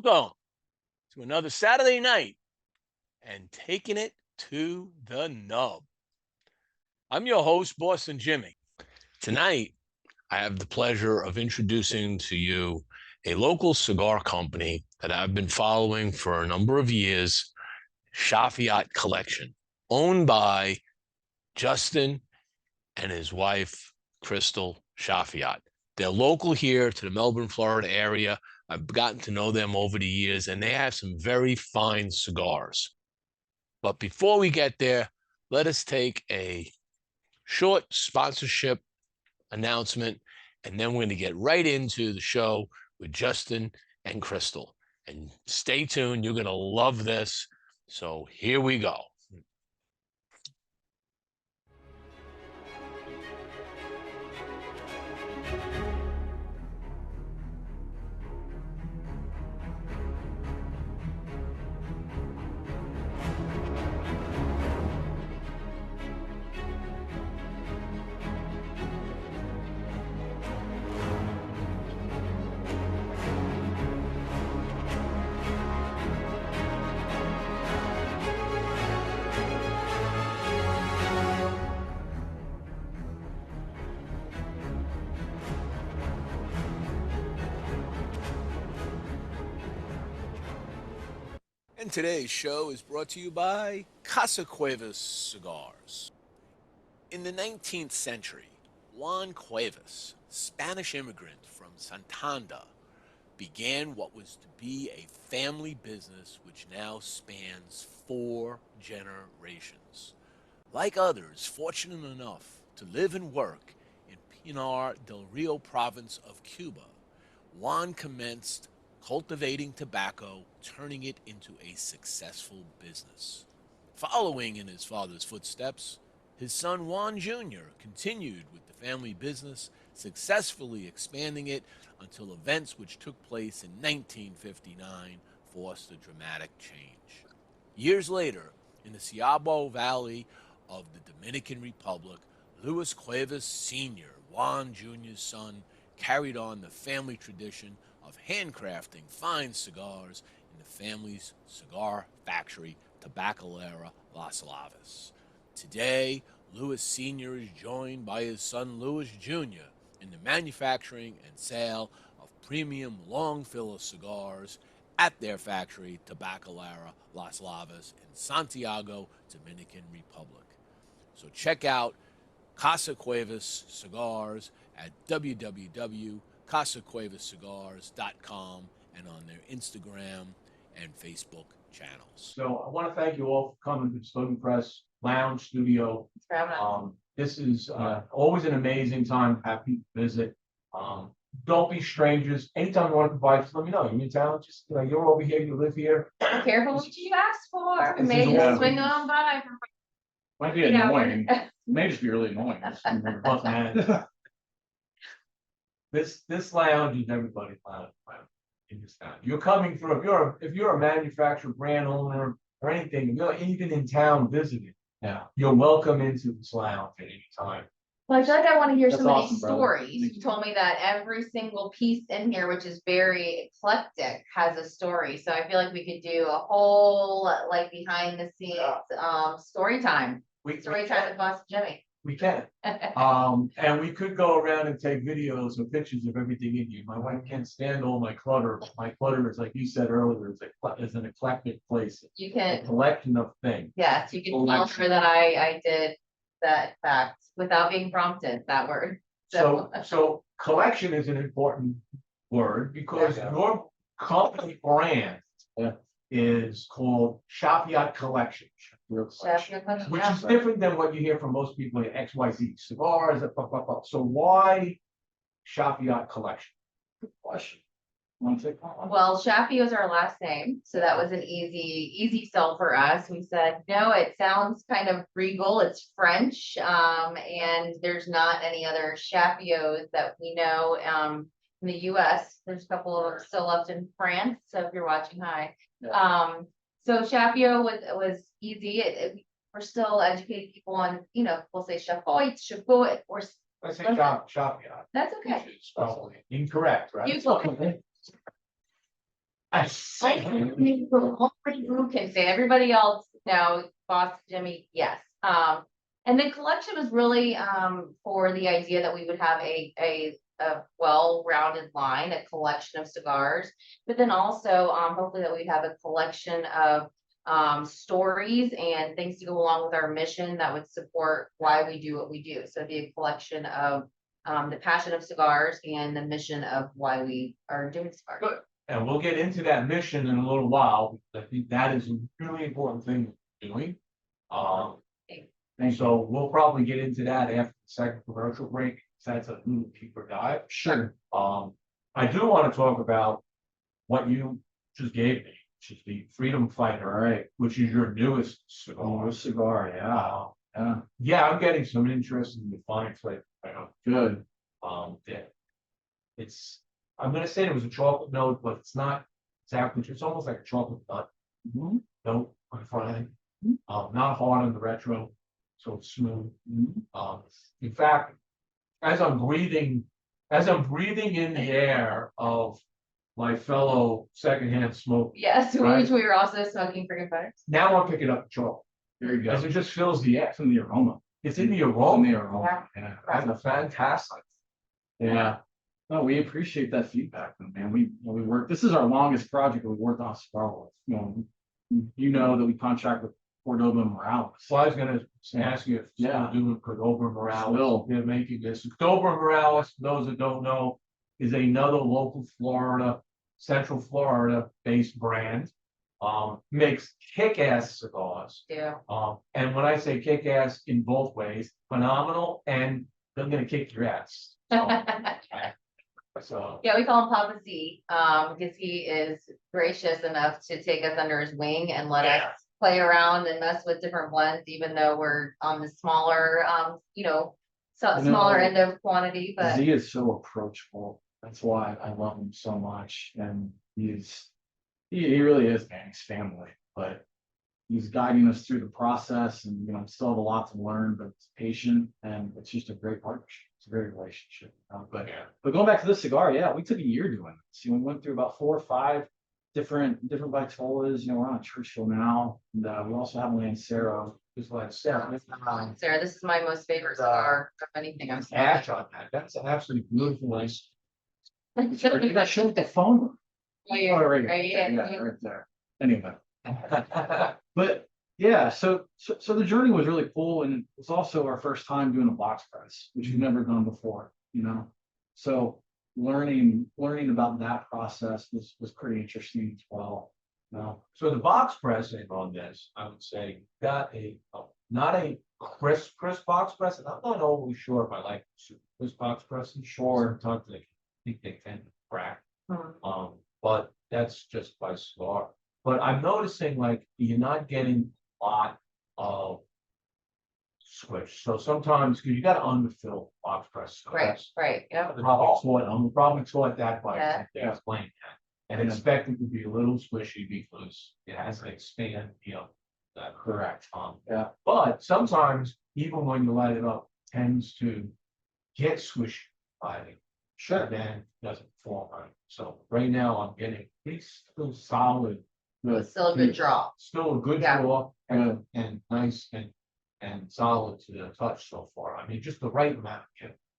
Welcome to another Saturday night and taking it to the nub. I'm your host, Boston Jimmie. Tonight, I have the pleasure of introducing to you a local cigar company that I've been following for a number of years, Chaffiot Collection, owned by Justin and his wife, Crystal Chaffiot. They're local here to the Melbourne, Florida area. I've gotten to know them over the years, and they have some very fine cigars. But before we get there, let us take a short sponsorship announcement, and then we're going to get right into the show with Justin and Crystal. And stay tuned. You're going to love this. So here we go. And today's show is brought to you by Casa Cuevas Cigars. In the 19th century, Juan Cuevas, Spanish immigrant from Santander, began what was to be a family business which now spans 4 generations. Like others fortunate enough to live and work in Pinar del Rio province of Cuba, Juan commenced cultivating tobacco, turning it into a successful business. Following in his father's footsteps, his son Juan Jr. continued with the family business, successfully expanding it until events which took place in 1959 forced a dramatic change. Years later, in the Ciabo Valley of the Dominican Republic, Luis Cuevas Sr., Juan Jr.'s son, carried on the family tradition of handcrafting fine cigars in the family's cigar factory, Tabacalera Las Lavas. Today, Luis Sr. is joined by his son Luis Jr. in the manufacturing and sale of premium long filler cigars at their factory, Tabacalera Las Lavas in Santiago, Dominican Republic. So check out Casa Cuevas Cigars at www.casacuevascigars.com and on their Instagram and Facebook channels. So I want to thank you all for coming to the Stogie Press Lounge Studio. This is always an amazing time to have people visit. Don't be strangers. Anytime you want to buy, just let me know. You're in town, just you're over here, you live here. Careful what you ask for. Maybe just swing on by. Might be annoying. May just be really annoying. Look, man, this lounge is everybody's lounge in this town. You're coming through. If you're a manufacturer, brand owner, or anything, you're even in town visiting. Yeah, you're welcome into this lounge at any time. Well, I feel like I want to hear That's some of awesome, these brother. stories. You told me that every single piece in here, which is very eclectic, has a story. So I feel like we could do a whole like behind the scenes story time. Story time with Boston Jimmie. We can. And we could go around and take videos or pictures of everything in here. My wife can't stand all my clutter. My clutter is, like you said earlier, is an eclectic place. You A can, collection of things. yes, you can tell her that I did that fact without being prompted, that word. So collection is an important word because your company brand is called Chaffiot Collection. Chaffiot, Which is different than what you hear from most people in XYZ cigars. So why Chaffiot Collection? good question. well, Chaffiot is our last name, so that was an easy sell for us. We said, no, it sounds kind of regal, it's French, and there's not any other Chaffiots that we know in the US. There's a couple of them still left in France, so if you're watching, hi. So Chaffiot was easy. We're still educating people on, we'll say Chaffiot, or I say Chaffiot. that's okay. Incorrect, right? You I say. Only who can say, everybody else, no, boss Jimmie, yes. And the collection was really, for the idea that we would have a well-rounded line, a collection of cigars, but then also, hopefully that we'd have a collection of stories and things to go along with our mission that would support why we do what we do. So it'd be a collection of the passion of cigars and the mission of why we are doing cigars. Good. And we'll get into that mission in a little while, because I think that is a really important thing we're doing. And so we'll probably get into that after the second commercial break, because that's a little deeper dive. Sure. I do want to talk about what you just gave me, which is the Freedom Fighter, Right. which is your newest Oh, cigar. cigar, yeah. Yeah. Yeah, I'm getting some interest in the fine flavor. Good. Yeah. I'm gonna say it was a chocolate note, but it's not exactly, it's almost like a chocolate nut Mhm. note on the front end. Mhm. Not hard on the retro, so it's smooth. In fact, as I'm breathing in the air of my fellow secondhand smoke, Yes, Right. which we were also smoking freaking fires. now I'm picking up the chocolate, There you go. as it just fills the air. It's in the aroma. It's in the It's in aroma. the aroma. Yeah. That's a fantastic. Yeah. No, we appreciate that feedback, man. We work. This is our longest project that we worked on cigar with. You know that we contract with Cordoba and Morales. So I was gonna ask you if Yeah. you're doing Cordoba Morales. Still. They're making this. Cordoba Morales, for those that don't know, is another local Florida, Central Florida based brand. Makes kick-ass cigars. Yeah. And when I say kick-ass in both ways, phenomenal, and they're gonna kick your ass. So, Yeah, we call him Papa Z, because he is gracious enough to take us under his wing and let Yeah. us play around and mess with different blends, even though we're on the smaller, smaller end of quantity, but Z is so approachable. That's why I love him so much. And he really is, man. He's family, but he's guiding us through the process, and still have a lot to learn, but it's patient, and it's just a great partnership. It's a great relationship. But going back to this cigar, yeah, we took a year doing this. We went through about 4 or 5 different Vitolas. We're on a Churchill now, and we also have Lancero. just like Sarah, Sarah, this is my most favorite cigar of anything I'm ash smoking. on that. That's absolutely beautiful. Nice. You got show with the phone. Oh, yeah, Oh, right, right, yeah, yeah. right there. Anyway, but yeah, so the journey was really cool, and it's also our first time doing a box press, which we've never done before. So learning about that process was pretty interesting as well. So the box pressing on this, I would say, got not a crisp box press, and I'm not always sure if I like super crisp box pressing. Sure, sometimes I think they tend to crack. But that's just by cigar. But I'm noticing like you're not getting a lot of switch. So sometimes, because you got to underfill box press cigars. Right, yeah. I'm probably taught that by Yeah. explaining that. And expect it to be a little squishy because it has to expand, that correct. Yeah. But sometimes, even when you light it up, tends to get squishy by it. Sure. Then doesn't form right. So right now I'm getting it's still solid. It's still a good draw. Still a good Yeah. draw and nice and solid to the touch so far. I mean, just the right amount.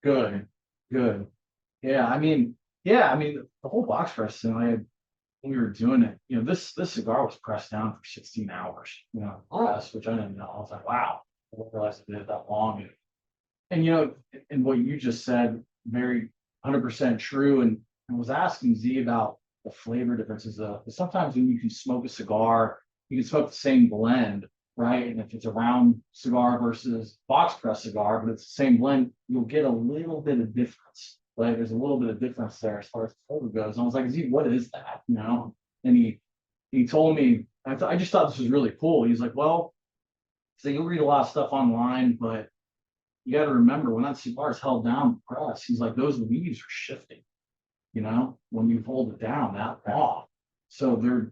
Good. Yeah, the whole box press thing. When we were doing it, this cigar was pressed down for 16 hours. Which I didn't know. I was like, wow, I didn't realize it did that long. And what you just said, very 100% true. And I was asking Z about the flavor differences. Sometimes when you can smoke a cigar, you can smoke the same blend, right? And if it's a round cigar versus box press cigar, but it's the same blend, you'll get a little bit of difference. Like there's a little bit of difference there as far as the flavor goes. And I was like, Z, what is that? And he told me, I just thought this was really cool. He's like, well, so you'll read a lot of stuff online, but you got to remember when that cigar is held down press, he's like, those leaves are shifting, when you hold it down that long. So the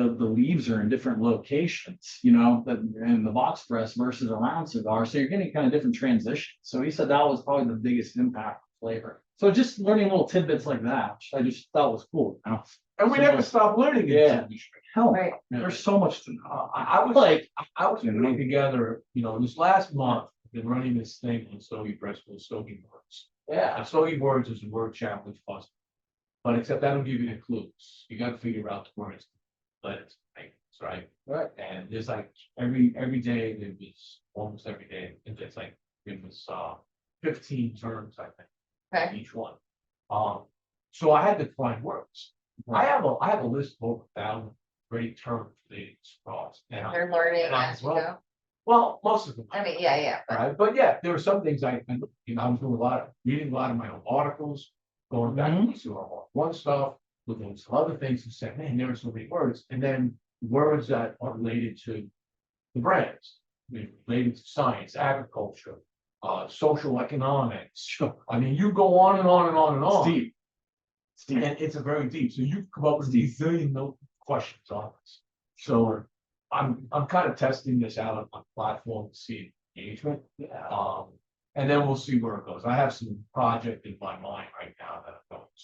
leaves are in different locations, in the box press versus a round cigar. So you're getting kind of different transitions. So he said that was probably the biggest impact of flavor. So just learning little tidbits like that, which I just thought was cool. And we never stop learning in this Yeah. industry. Hell, Right. there's so much to know. I was Like, I was putting together, this last month, I've been running this thing on Stogie Press called Stogie Words. yeah, And Stogie Words is a word challenge puzzle. But except I don't give you the clues. You gotta figure out the words, letters, right? right. And there's like every day there was almost every day, it's like it was 15 terms, I think, Okay. each one. So I had to find words. I have a list of over 1,000 great terms for the cigars. They're learning and I'm as you well- go. Well, most of them. I mean, yeah, but Right, but yeah, there were some things I was doing reading a lot of my own articles, going back to our one stuff, looking at some other things and saying, man, there are so many words, and then words that are related to the brands, related to science, agriculture, social economics. I mean, you go on and on and on and on. Steve. And it's a very deep, so you come up with these zillion no questions on this. So I'm kind of testing this out on my platform to see engagement. Yeah. And then we'll see where it goes. I have some project in my mind right now that I'm going to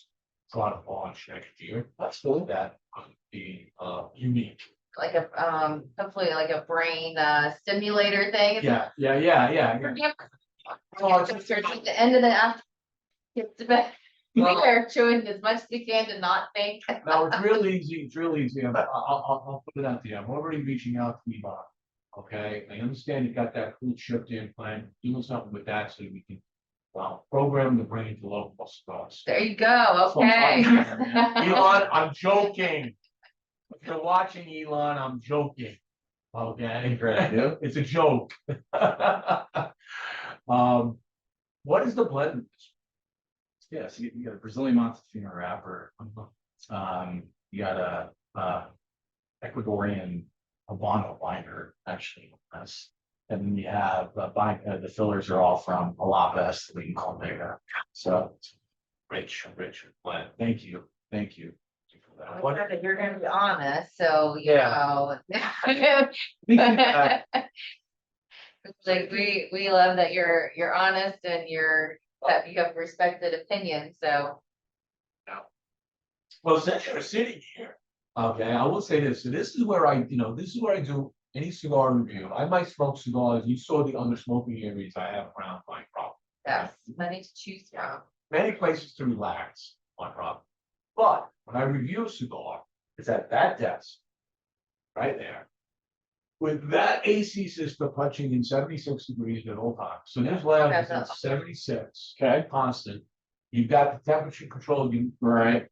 try to launch next year. That's cool. That could be unique. like a, hopefully like a brain, stimulator thing. Yeah. Forgive. Well, At the end of the after, get to bed. We are chewing as much as we can to not think. No, it's real easy. It's real easy. I'll put it out there. I'm already reaching out to Eva. Okay, I understand you got that cool shift in plan. Doing something with that so we can, program the brain to local stars. There you go, okay. Elon, I'm joking. If you're watching, Elon, I'm joking. Okay, Yeah. it's a joke. What is the blend? Yeah, so you got a Brazilian Montefino wrapper. You got a Ecuadorian Habano binder, actually. And then you have the fillers are all from Alapas, the Colombiana. So it's rich blend. Thank you. I'm glad that you're gonna be honest, so, Yeah. know. Like, we love that you're honest and that you have respected opinion, so. Well, since you're sitting here, okay, I will say this. So this is where I do any cigar review. I might smoke cigars. You saw the under smoking areas I have around my property. Yes, plenty to choose from. Many places to relax on property. But when I review a cigar, it's at that desk, right there, with that AC system punching in 76 degrees at all times. So this lounge is at 76, Okay. constant. You've got the temperature control, Right.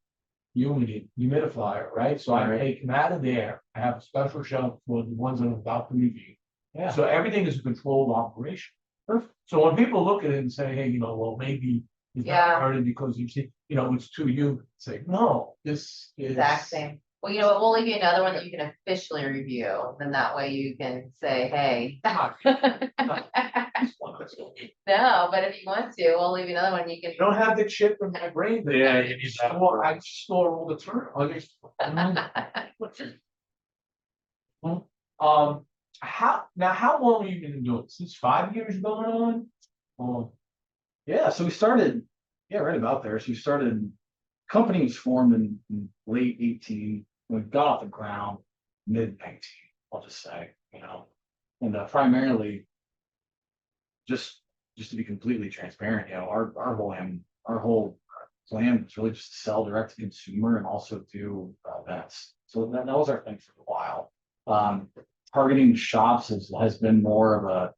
humidifier, right? So I Right. take them out of there. I have a special shelf for the ones that I'm about to review. Yeah. So everything is a controlled operation. Perfect. So when people look at it and say, hey, well, maybe it's Yeah. not burning because you see, it's too humid. Say, no, this is Exact same. Well, you know what, we'll leave you another one that you can officially review, then that way you can say, hey. No, but if you want to, we'll leave you another one, you can. I don't have the chip in my brain. But Yeah, I store all the term. How long have you been doing it? Since 5 years going on? Yeah, so we started, right about there. So we started, company was formed in late 18, we got off the ground mid 19, I'll just say, and primarily just to be completely transparent, our whole plan was really just to sell direct to consumer and also do events. So that was our thing for a while. Targeting shops has been more of a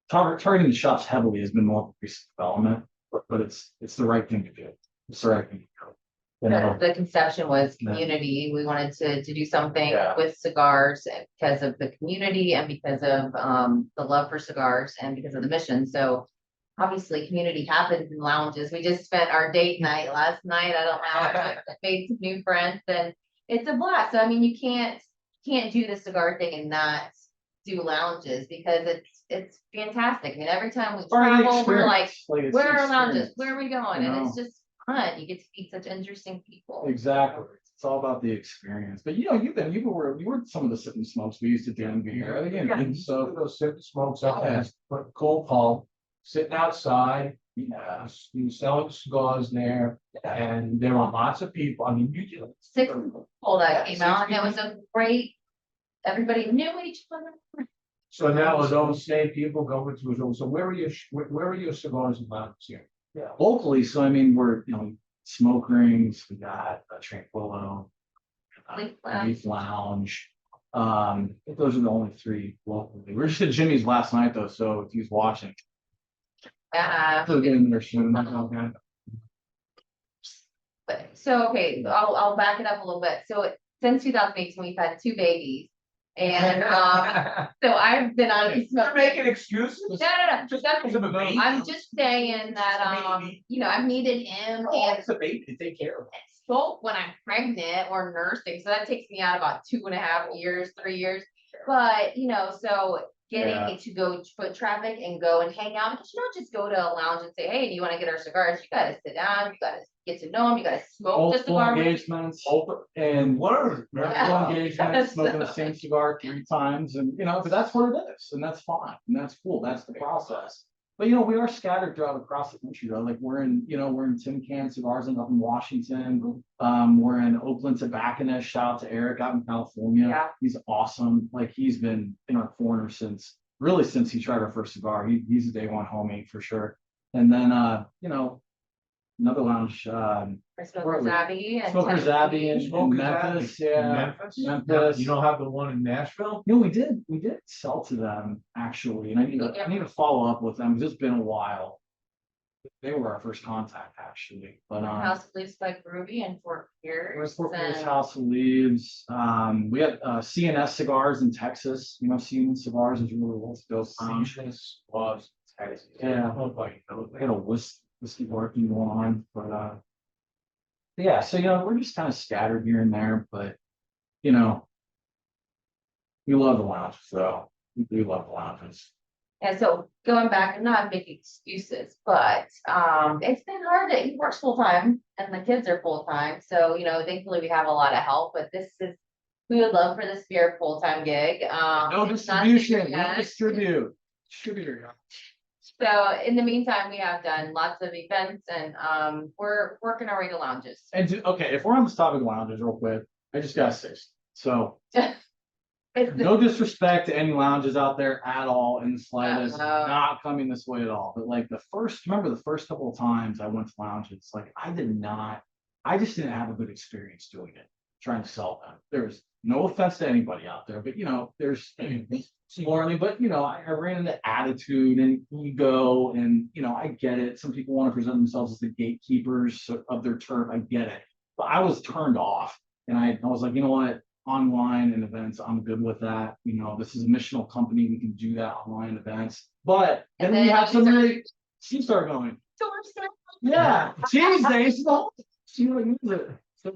targeting the shops heavily has been more of a recent development, but it's the right thing to do. It's the right thing to do. The conception was community. We wanted to do something Yeah. with cigars because of the community and because of the love for cigars and because of the mission. So obviously community happens in lounges. We just spent our date night last night. I don't know, I made some new friends and it's a blast. So I mean, you can't do the cigar thing and not do lounges because it's fantastic. I mean, every time we travel, we're like, where are lounges? Where are we going? And it's just fun. You get to meet such interesting people. Exactly. It's all about the experience. But you were some of the sip and smokes we used to do in here. So those sip and smokes up there, but cool palm, sitting outside, You selling cigars there, and there are lots of people. I mean, you do. 6 people that came out, and it was a great. Everybody knew each other. So now are those same people going to, so where are your cigars and lounges here? Yeah, locally, so I mean, we're, smoke rings, we got a Tranquillo, Leaf Lounge. Leaf Lounge. I think those are the only 3 locally. We were just at Jimmie's last night though, so if he's watching. So getting there soon. Okay. But so okay, I'll back it up a little bit. So since 2018, we've had 2 babies, and so I've been on. You're making excuses. No. Just because of a baby. I'm just saying that I've needed him and It's a baby to take care of. spoke when I'm pregnant or nursing, so that takes me out about 2.5 years, 3 years. But so getting to go foot traffic and go and hang out, because you don't just go to a lounge and say, hey, do you want to get our cigars? You got to sit down, you got to get to know them, you got to smoke the Multiple cigar. engagements, and Word. multiple engagements, smoking the same cigar 3 times, and but that's what it is, and that's fine, and that's cool, that's the process. But we are scattered throughout across the country though. Like we're in Tin Can Cigars up in Washington. We're in Oakland Tobacconist. Shout out to Eric out in California. Yeah. He's awesome. Like he's been in our corner since he tried our first cigar. He's a day one homie for sure. And then another lounge, Smokers Abbey and Smokers Abbey in Smokers Memphis. Abbey. Yeah. Memphis. You don't have the one in Nashville? No, we did sell to them actually, and I need to follow up with them because it's been a while. They were our first contact actually, but House of Leaves by Groovy and Fort Pierce. Fort Pierce, House of Leaves. We had CNS Cigars in Texas. CNS Cigars is really dope. CNS was Texas. Yeah. I got a whiskey working going on, but yeah. So we're just kind of scattered here and there, but we love the lounges, though. We do love the lounges. And so going back and not making excuses, but it's been hard to he works full time and the kids are full time. So, thankfully we have a lot of help, but we would love for this to be our full time gig. No it's not distribution, yet. no distribute. Distributor. So in the meantime, we have done lots of events and we're working our way to lounges. And okay, if we're on this topic of lounges real quick, I just gotta say, so no disrespect to any lounges out there at all in the slightest, not coming this way at all. But like the first couple of times I went to lounges, like I just didn't have a good experience doing it, trying to sell them. There's no offense to anybody out there, but there's morally, but I ran into attitude and ego, and I get it. Some people want to present themselves as the gatekeepers of their turf. I get it, but I was turned off, and I was like, you know what? Online and events, I'm good with that. This is a missional company, we can do that online events. But then we have somebody, she started going, yeah, Tuesday, she would use it. So,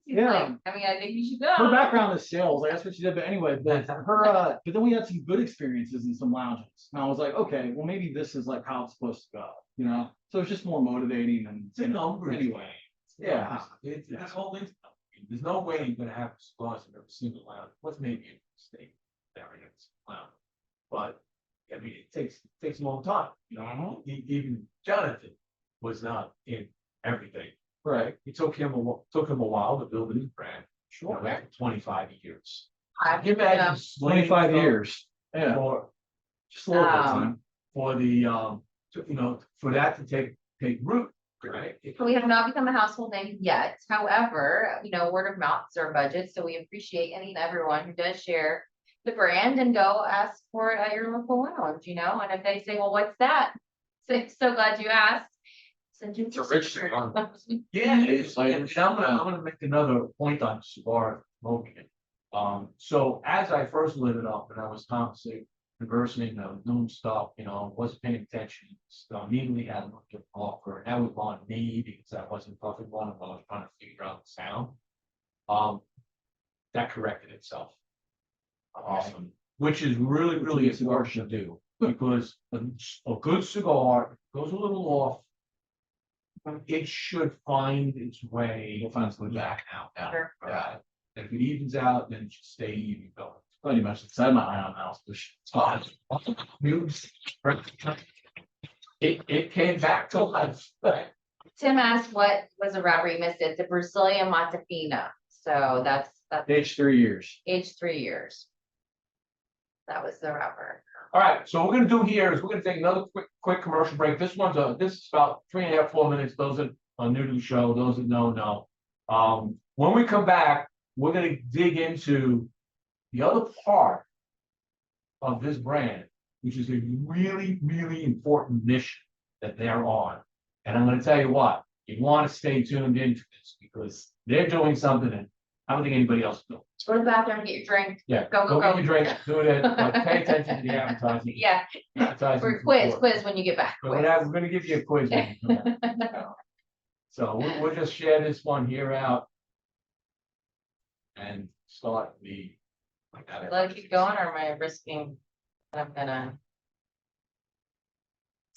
yeah. I mean, I think you should go. Her background is sales, like that's what she did. But anyway, but then we had some good experiences in some lounges. And I was like, okay, well maybe this is like how it's supposed to go, So it's just more motivating and anyway. Yeah. That's whole thing. There's no way you're gonna have cigars in every single lounge. What's maybe a mistake there in lounge. But I mean it takes a long time. Even Jonathan was not in everything. Right. It took him a while to build a new brand. Sure. After 25 years. I've Give that 25 years. Yeah. For Just a little bit of time. For the for that to take root. Right. We have not become a household name yet. However, word of mouth is our budget. So we appreciate any and everyone who does share the brand and go ask for it at your local lounge, And if they say, well, what's that? So glad you asked. It's a rich cigar. Yeah, it's like, I'm gonna make another point on cigar smoking. So as I first lit it up and I was constantly conversing, doing stuff, wasn't paying attention. So immediately had looked at offer, and that was on me because I wasn't perfect one, and I was trying to figure out the sound. That corrected itself. Awesome. Which is really, really a cigar should do, because a good cigar goes a little off. It should find its way back out. Sure. If it evens out, then it should stay even going. Pretty much inside my ion house. It came back to life. Tim asked what was a wrapper he missed. It's a Brazilian Matafina. So that's Age 3 years. age 3 years. That was the wrapper. All right, so what we're gonna do here is we're gonna take another quick commercial break. This is about 3.5, 4 minutes. Those that are new to the show, those that know. When we come back, we're gonna dig into the other part of this brand, which is a really, really important mission that they're on. And I'm gonna tell you what, you want to stay tuned into this because they're doing something that I don't think anybody else is doing. Go to the bathroom, get your drink. Yeah, Go. get your drink, do it, but pay attention to the advertising. Yeah, Advertising or is quiz important. when you get back. But we're gonna give you a quiz. When you come back. So we'll just share this one here out. And start the. Let it keep going, or am I risking? I'm gonna.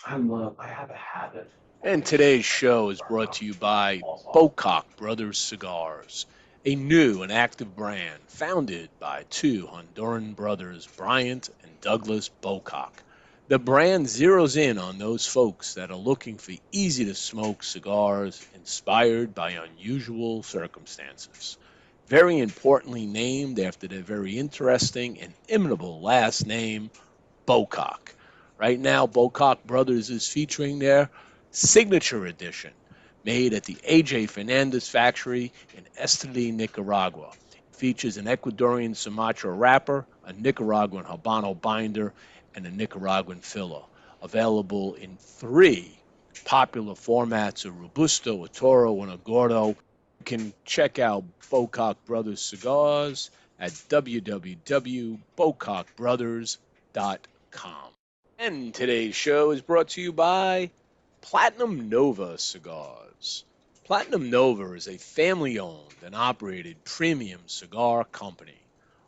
I have a habit. And today's show is brought to you by Bocock Brothers Cigars, a new and active brand founded by two Honduran brothers, Bryant and Douglas Bocock. The brand zeroes in on those folks that are looking for easy-to-smoke cigars inspired by unusual circumstances. Very importantly named after their very interesting and imitable last name, Bocock. Right now, Bocock Brothers is featuring their signature edition, made at the A.J. Fernandez factory in Esteli, Nicaragua. It features an Ecuadorian Sumatra wrapper, a Nicaraguan Habano binder, and a Nicaraguan filler. Available in 3 popular formats, a Robusto, a Toro, and a Gordo. You can check out Bocock Brothers Cigars at www.bocockbrothers.com. And today's show is brought to you by Platinum Nova Cigars. Platinum Nova is a family-owned and operated premium cigar company.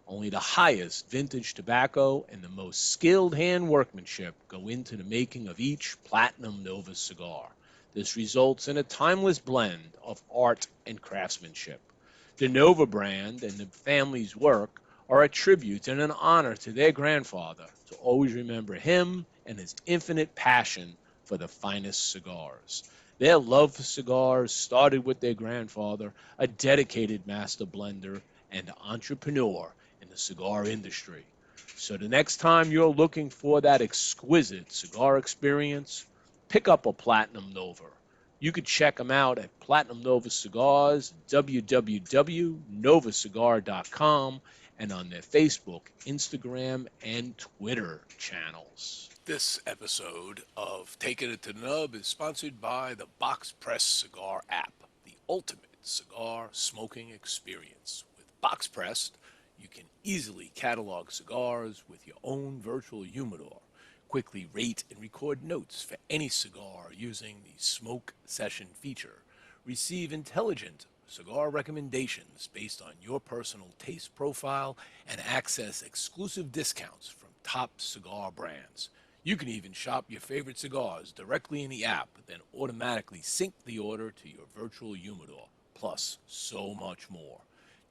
Only the highest vintage tobacco and the most skilled hand workmanship go into the making of each Platinum Nova cigar. This results in a timeless blend of art and craftsmanship. The Nova brand and the family's work are a tribute and an honor to their grandfather to always remember him and his infinite passion for the finest cigars. Their love for cigars started with their grandfather, a dedicated master blender and entrepreneur in the cigar industry. So the next time you're looking for that exquisite cigar experience, pick up a Platinum Nova. You could check them out at Platinum Nova Cigars, www.novacigar.com, and on their Facebook, Instagram, and Twitter channels. This episode of Taking It to the Nub is sponsored by the Box Press Cigar app, the ultimate cigar smoking experience. With Box Pressed, you can easily catalog cigars with your own virtual humidor, quickly rate and record notes for any cigar using the Smoke Session feature, receive intelligent cigar recommendations based on your personal taste profile, and access exclusive discounts from top cigar brands. You can even shop your favorite cigars directly in the app, then automatically sync the order to your virtual humidor, plus so much more.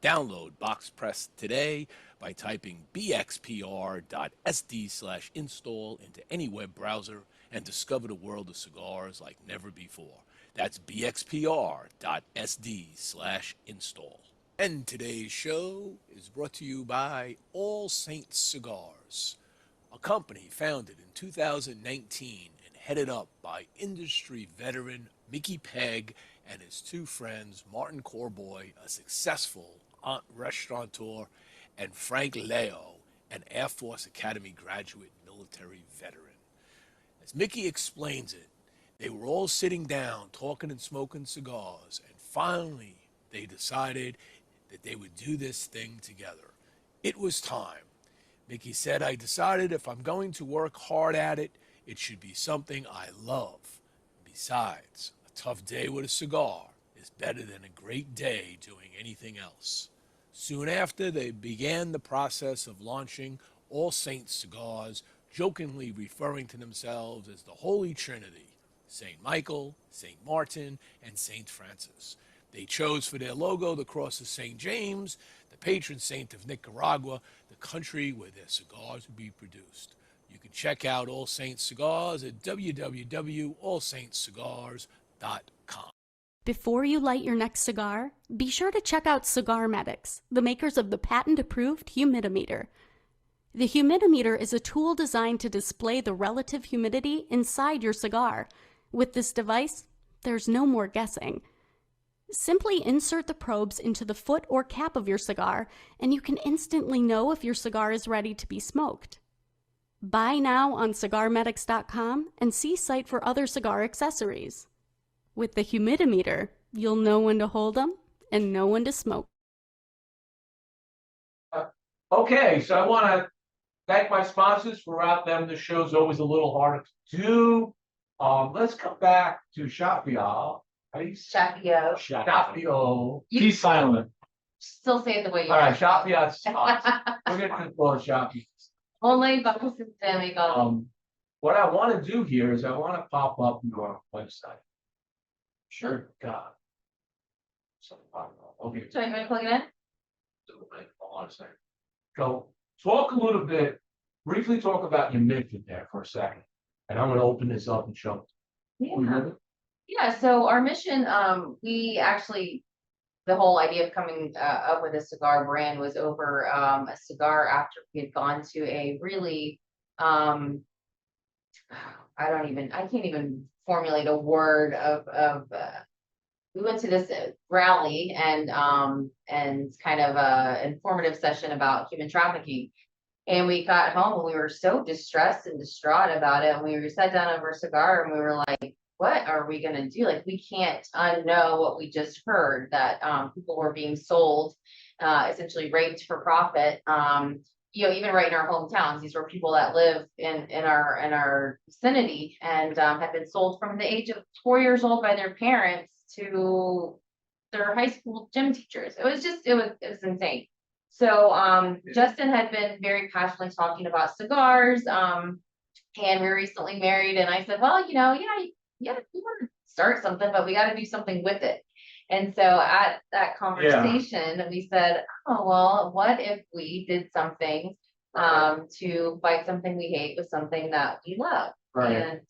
Download Box Press today by typing bxpr.sd/install into any web browser and discover the world of cigars like never before. That's bxpr.sd/install. And today's show is brought to you by All Saints Cigars, a company founded in 2019 and headed up by industry veteran Mickey Pegg and his 2 friends, Martin Corboy, a successful restaurateur, and Frank Leo, an Air Force Academy graduate military veteran. As Mickey explains it, they were all sitting down talking and smoking cigars, and finally they decided that they would do this thing together. It was time. Mickey said, "I decided if I'm going to work hard at it, it should be something I love. Besides, a tough day with a cigar is better than a great day doing anything else." Soon after, they began the process of launching All Saints Cigars, jokingly referring to themselves as the Holy Trinity: St. Michael, St. Martin, and St. Francis. They chose for their logo the cross of St. James, the patron saint of Nicaragua, the country where their cigars would be produced. You can check out All Saints Cigars at www.allsaintscigars.com. Before you light your next cigar, be sure to check out Cigar Medics, the makers of the patent-approved humidimeter. The humidimeter is a tool designed to display the relative humidity inside your cigar. With this device, there's no more guessing. Simply insert the probes into the foot or cap of your cigar, and you can instantly know if your cigar is ready to be smoked. Buy now on cigarmedics.com and see site for other cigar accessories. With the humidimeter, you'll know when to hold them and know when to smoke. Okay, so I want to thank my sponsors. Without them, the show's always a little harder to do. Let's come back to Chaffiot. Chaffiot. Chaffiot. Be silent. Still say it the way you All right, are. Chaffiot's spots. We're gonna call it Chaffiot. Only Buckle System. What I want to do here is I want to pop up your website. Sure, God. Okay. So you want to plug it in? Hold on a second. So talk a little bit, briefly talk about your mission there for a second. And I'm going to open this up and show. Yeah. Yeah, so our mission, we actually, the whole idea of coming up with a cigar brand was over a cigar after we had gone to a really, I can't even formulate a word we went to this rally and kind of a informative session about human trafficking. And we got home and we were so distressed and distraught about it. And we sat down over a cigar and we were like, what are we going to do? Like, we can't unknow what we just heard, that people were being sold, essentially raped for profit. Even right in our hometowns, these were people that live in our vicinity and have been sold from the age of 4 years old by their parents to their high school gym teachers. It was insane. So Justin had been very passionately talking about cigars, and we were recently married, and I said, well, we want to start something, but we got to do something with it. And so at that conversation, we said, oh, well, what if we did something to fight something we hate with something that we love? Right. And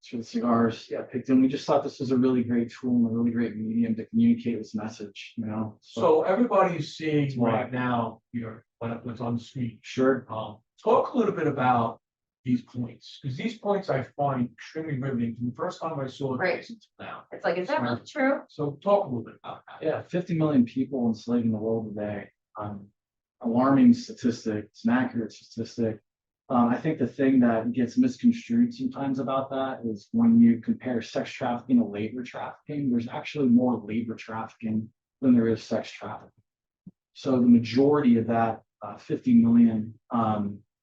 Through the cigars, picked in. We just thought this was a really great tool and a really great medium to communicate this message, So everybody's seeing right now, what's on the screen. Sure. Talk a little bit about these points, because these points I find extremely riveting. From the first time I saw it Right. now. it's like, is that really true? So talk a little bit about that. Yeah, 50 million people enslaved in the world today. Alarming statistic. It's an accurate statistic. I think the thing that gets misconstrued sometimes about that is when you compare sex trafficking to labor trafficking, there's actually more labor trafficking than there is sex trafficking. So the majority of that 50 million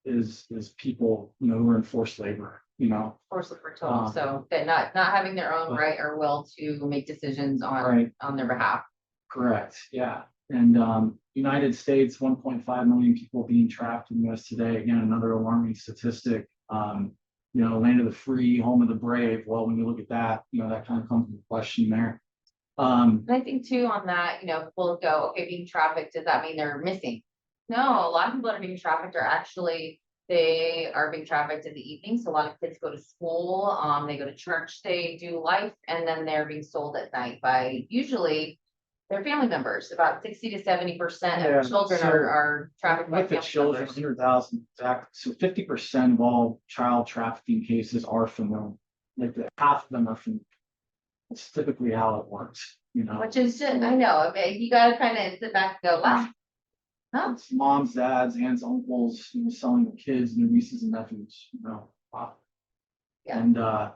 is people, who are in forced labor, Forced labor total. So that not having their own right or will to make decisions on their behalf. Correct. Yeah. And United States, 1.5 million people being trapped in the US today. Again, another alarming statistic. Land of the free, home of the brave. Well, when you look at that, that kind of comes into question there. And I think too on that, people go, okay, being trafficked, does that mean they're missing? No, a lot of people that are being trafficked they are being trafficked in the evening. So a lot of kids go to school, they go to church, they do life, and then they're being sold at night by usually their family members. About 60 to 70% of children are trafficked by With the family children, members. 100,000 exactly. So 50% of all child trafficking cases are familial. Like half of them are familial. It's typically how it works, Which is just, I know, you gotta kind of sit back and go, wow. No. It's moms, dads, aunts, uncles, selling their kids, their nieces and nephews, Wow. Yeah. And And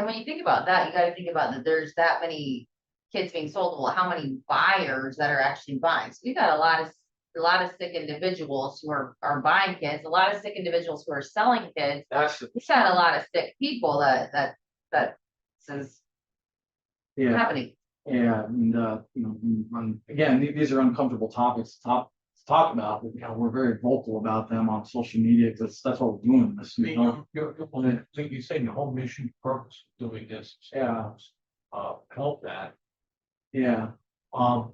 when you think about that, you gotta think about that there's that many kids being sold. Well, how many buyers that are actually buying? So we got a lot of sick individuals who are buying kids, a lot of sick individuals who are selling kids. We've got a lot of sick people that is happening. Yeah, and again, these are uncomfortable topics to talk about, but we're very vocal about them on social media because that's what we're doing. This, You say your whole mission, purpose of doing this, help that. Yeah. How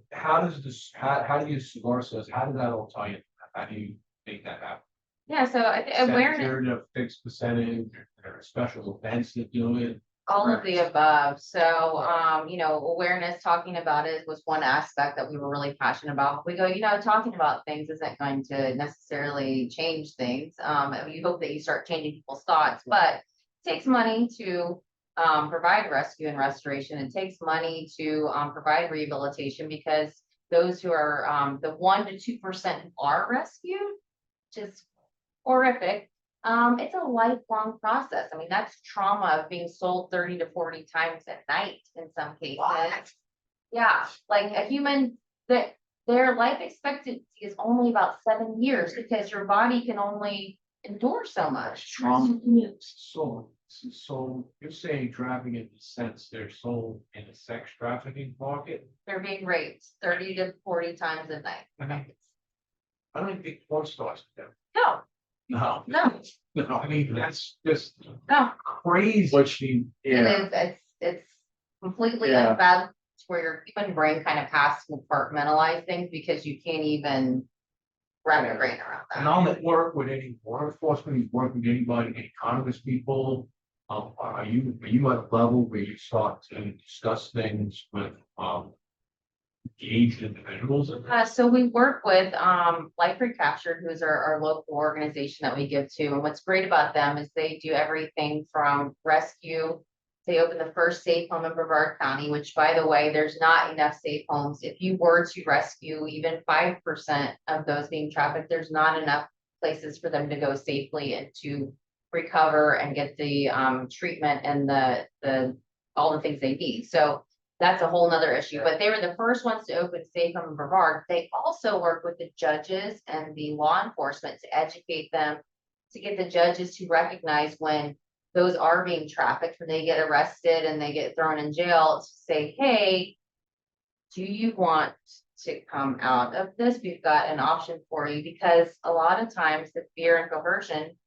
do you cigar sales? How does that all tie in? How do you make that happen? Yeah, so awareness, Center to fixed percentage, there are special events that do it. all of the above. So, you know, awareness, talking about it was one aspect that we were really passionate about. We go, you know, talking about things isn't going to necessarily change things. And we hope that you start changing people's thoughts, but it takes money to provide rescue and restoration. It takes money to provide rehabilitation, because those who are the 1 to 2% who are rescued, which is horrific. It's a lifelong process. I mean, that's trauma of being sold 30 to 40 times at night in some cases. What? Yeah, like a human that their life expectancy is only about 7 years, because your body can only endure so much. Trauma. So you're saying trafficking in the sense they're sold in a sex trafficking market? They're being raped 30 to 40 times a night. I mean, I don't think porn stars do. No, No. no, No, I mean, that's just no. crazy. It's completely Yeah. unbalanced, where your human brain kind of has to compartmentalize things, because you can't even wrap your brain around And that. I'll not work with any law enforcement, you work with anybody, any Congress people. Are you at a level where you start to discuss things with, engaged individuals? So we work with Life Recaptured, who's our local organization that we give to. And what's great about them is they do everything from rescue. They opened the first safe home in Brevard County, which, by the way, there's not enough safe homes. If you were to rescue even 5% of those being trafficked, there's not enough places for them to go safely and to recover and get the treatment and the all the things they need. So that's a whole nother issue, but they were the first ones to open safe home in Brevard. They also work with the judges and the law enforcement to educate them, to get the judges to recognize when those are being trafficked, when they get arrested and they get thrown in jail, to say, hey, do you want to come out of this? We've got an option for you, because a lot of times the fear and coercion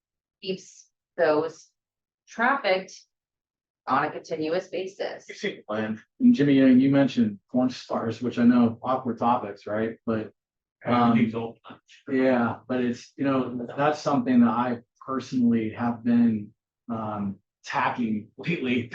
keeps those trafficked on a continuous basis. And Jimmie, you mentioned porn stars, which I know awkward topics, right? But Everything's open. yeah, but it's, you know, that's something that I personally have been attacking lately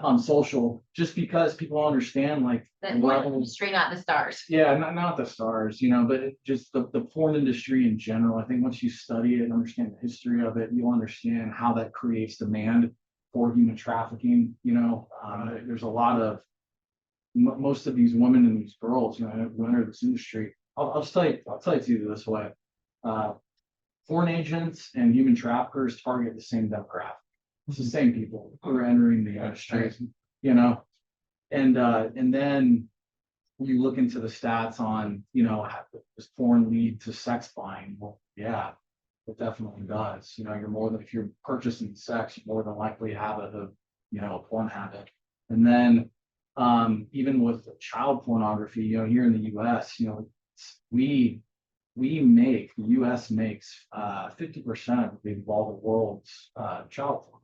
on social, just because people understand like The the porn levels. industry, not the stars. Yeah, not the stars, you know, but just the porn industry in general. I think once you study it and understand the history of it, you'll understand how that creates demand for human trafficking. You know, there's a lot of most of these women and these girls, you know, who enter this industry. I'll tell you to you this way. Porn agents and human traffickers target the same demographic. It's the same people who are entering the industry, you know, and then you look into the stats on, you know, does porn lead to sex buying? Well, yeah, it definitely does. You know, if you're purchasing sex, you're more than likely to have you know, a porn habit. And then even with child pornography, you know, here in the US, you know, the US makes 50% of all the world's child porn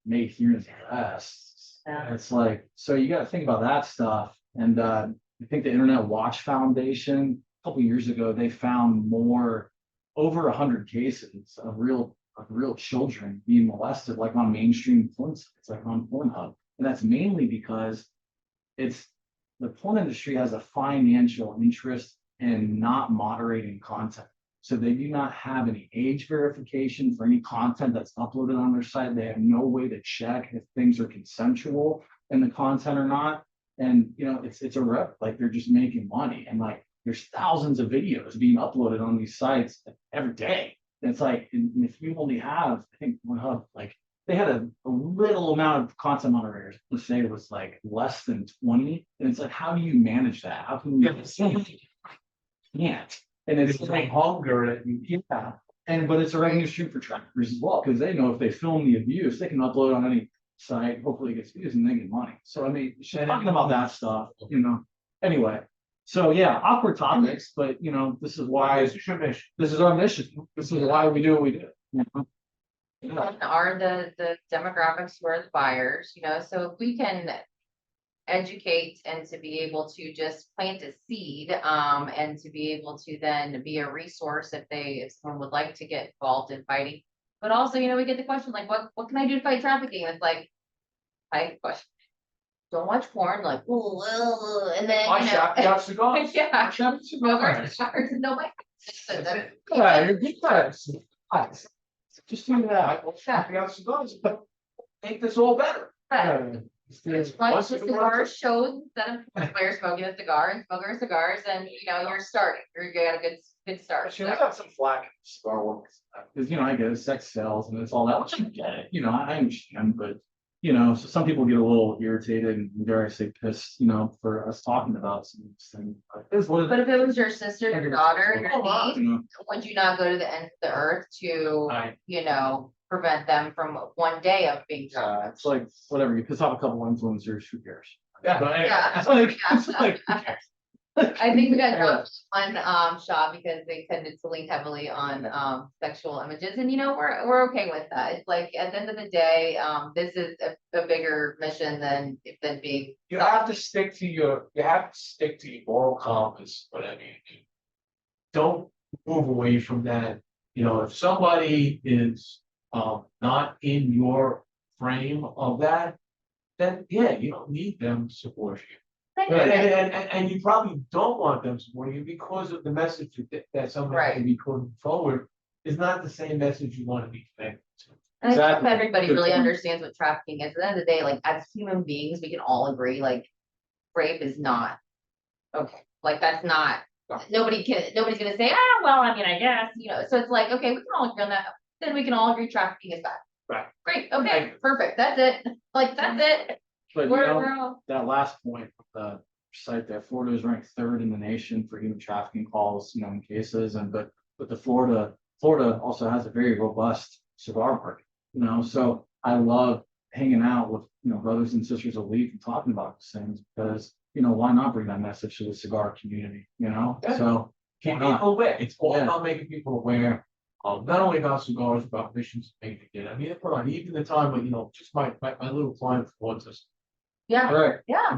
made here in the US. Yeah. It's like, so you got to think about that stuff. And I think the Internet Watch Foundation, a couple years ago, they found over 100 cases of real children being molested, like on mainstream porn sites, like on Pornhub. And that's mainly because the porn industry has a financial interest in not moderating content. So they do not have any age verification for any content that's uploaded on their site. They have no way to check if things are consensual in the content or not. And, you know, it's a rep, like they're just making money. And like, there's thousands of videos being uploaded on these sites every day. And it's like, and if you only have, I think Pornhub, like they had a little amount of content moderators. Let's say it was like less than 20. And it's like, how do you manage that? How can you can't? And it's like hunger that you but it's a revenue stream for traffickers as well, because they know if they film the abuse, they can upload on any site, hopefully it gets views and they get money. So I mean, talking about that stuff, you know. Anyway, so yeah, awkward topics, but you know, this is why this is our mission. This is why we do what we do. You know? Are the demographics who are the buyers, you know, so if we can educate and to be able to just plant a seed, and to be able to then be a resource if someone would like to get involved in fighting. But also, we get the question like, what can I do to fight trafficking? It's like, I question. Don't watch porn, like, ooh, and then I shop out cigars. yeah, I shop cigars. Nobody. Yeah, you're good guys. Just do that. I'll shop out cigars, but make this all better. Like the cigar shows instead of players smoking a cigar and smoking cigars, and you're starting. You got a good start. Actually, I got some flack in cigar work because I get it, sex sells and it's all that. Which I get it, I understand, but so some people get a little irritated and dare I say pissed, for us talking about some of these things. But if it was your sister, your daughter, your niece, You know, would you not go to the end of the earth to, prevent them from one day of being trafficked? it's like whatever, you piss off a couple influencers, who cares? Yeah, but Yeah. It's like, who cares? I think we got dropped on Shaw because they tended to lean heavily on sexual images, and we're okay with that. It's like at the end of the day, this is a bigger mission than being. you have to stick to your moral compass, whatever you do. Don't move away from that. If somebody is not in your frame of that, then yeah, you don't need them to support you. And you probably don't want them supporting you because of the message that somebody Right. may be putting forward is not the same message you want to be connected to. And I think Exactly. everybody Good really point. understands what trafficking is. At the end of the day, like as human beings, we can all agree, like rape is not okay. Like that's not. Nobody's gonna say, well, I guess, so it's like, okay, we can all agree on that. Then we can all agree trafficking is bad. Right. Great, okay, perfect, that's it. Like, that's it. But We're all. that last point, the site there, Florida is ranked third in the nation for human trafficking calls, in cases, but the Florida also has a very robust cigar market, so I love hanging out with, brothers and sisters of Leaf and talking about these things because, why not bring that message to the cigar community, Yeah. so. Keep why not? people aware. It's all Yeah. about making people aware of not only about cigars, about missions they can get. They put on even the time when, just my little client wants us. Yeah, Right. yeah,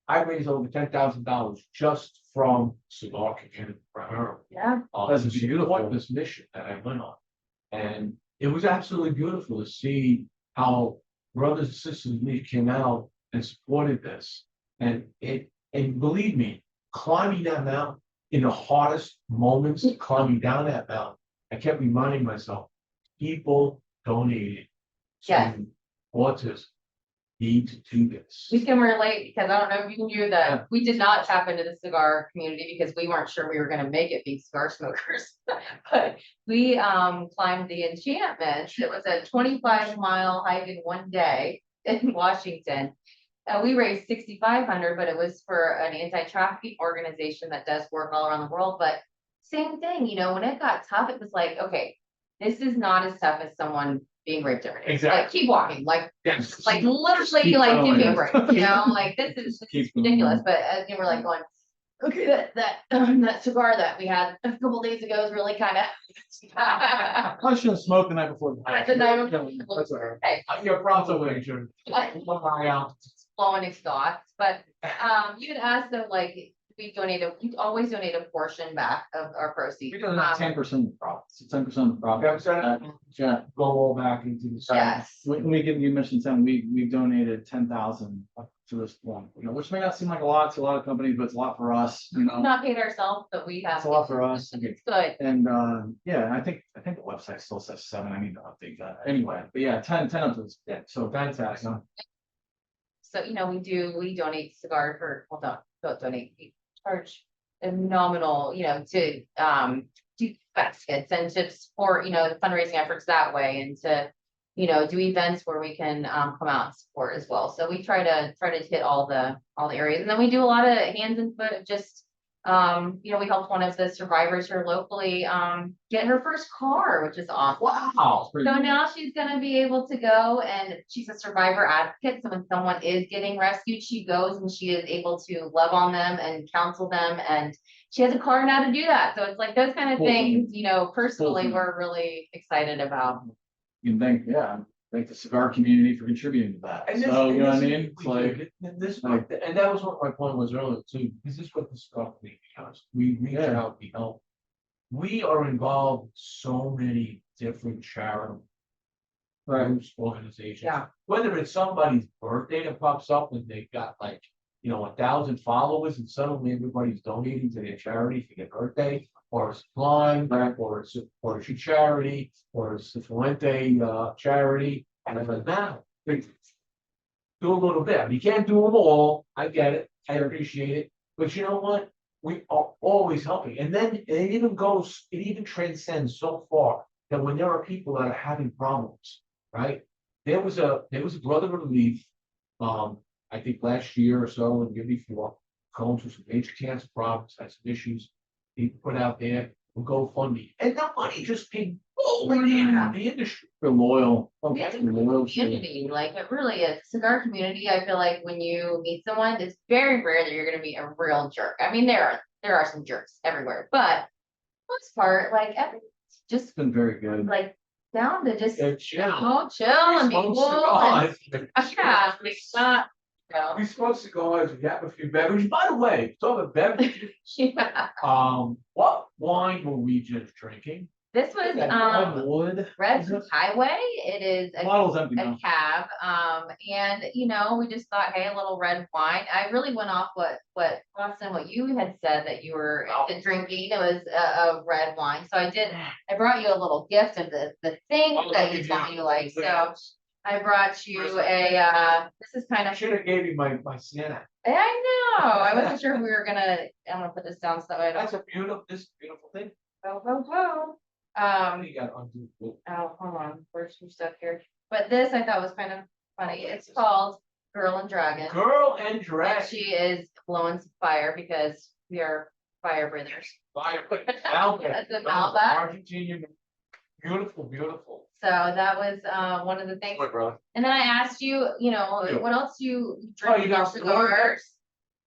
I raised over $10,000 just from cigar community primarily. yeah. That's To beautiful. support this mission that I went on. And it was absolutely beautiful to see how brothers and sisters of me came out and supported this. And believe me, climbing that mountain in the hardest moments, climbing down that mountain, I kept reminding myself, people donated Yes. to autism need to do this. We can relate because I don't know if you knew that we did not tap into the cigar community because we weren't sure we were gonna make it being cigar smokers. But we climbed the Enchantment. It was a 25-mile hike in one day in Washington. We raised $6,500, but it was for an anti-trafficking organization that does work all around the world. But same thing, when it got tough, it was like, okay, this is not as tough as someone being raped every day. Exactly. Like, keep walking, like Yes. literally, Keep like, give me a going. break, like, this is Keep going. ridiculous. But as we're like going, okay, that cigar that we had a couple days ago is really kind of. I should have smoked the night before. The night before. That's all right. Hey, You're probably sure. flowing exhaust, but you had asked though, like, we always donate a portion back of our proceeds. We do not 10% of the profits, 10% of the profits. Yeah, Go all back into the side. Yes, you mentioned 10, we've donated 10,000 up to this point, which may not seem like a lot to a lot of companies, but it's a lot for us, we've not paid ourselves, but we have. It's a lot for us. It's good. And yeah, I think the website still says 7. I need to update that anyway. But yeah, 10 up to this. Yeah, so fantastic. So, we donate cigars for, don't donate, we charge a nominal, to do baskets and to support, the fundraising efforts that way and to, do events where we can come out and support as well. So we try to hit all the areas. And then we do a lot of hands and foot of just we helped one of the survivors here locally get her first car, which is awesome. Wow. So now she's gonna be able to go, and she's a survivor advocate. So when someone is getting rescued, she goes and she is able to love on them and counsel them, and she has a car now to do that. So it's like those kind of Cool. things, personally, Cool. we're really excited about. You can thank, yeah, thank the cigar community for contributing to that. And this, So, and you know what this I is mean? what It's we like, do. And that was what my point was earlier too. This is what this company does. We reach Yeah. out, we help. We are involved in so many different charitable groups, organizations. Yeah. Whether it's somebody's birthday that pops up and they've got like, 1,000 followers and suddenly everybody's donating to their charity for their birthday, or it's blind, or it's a charity, or it's the Fuente charity, and it's like, now, do a little bit. I mean, you can't do them all. I get it. I appreciate it. But you know what? We are always helping. And then it even transcends so far that when there are people that are having problems, right? There was a brother relief, I think last year or so, and the year before, going through some major cancer problems, had some issues. He put out there a GoFundMe, and the money just came rolling in out of the industry. they're loyal. We have a They're loyal. community, like it really is. Cigar community, I feel like when you meet someone, it's very rare that you're gonna meet a real jerk. I mean, there are some jerks everywhere, but for the most part, like everyone's just It's been very good. like down to just Chill. chill and be Smoke cool and cigars. yeah, like not, you know. We smoke cigars, we have a few beverages. By the way, talk about beverages. Yeah. What wine were we just drinking? This was Wood. Red Highway. It is a Bottle's empty a now. cab. And we just thought, hey, a little red wine. I really went off what Austin, what you had said that you were drinking. It was a red wine. So I brought you a little gift of the thing that you told me you like. So I brought you this is kind I of, should have gave you my Sienna. I know, I wasn't sure if we were I'm gonna put this down so that way I That's don't, this beautiful thing. ho, ho, ho. You got undo. Oh, hold on, where's some stuff here? But this I thought was kind of funny. It's called Girl and Dragon. Girl and And Dragon. she is blowing some fire because we are fire breathers. Fire. Malbec. That's a Malbec. Argentinian. Beautiful, beautiful. So that was one of the things. Bro. And then I asked you, Yeah. what else you drink you in your got cigars?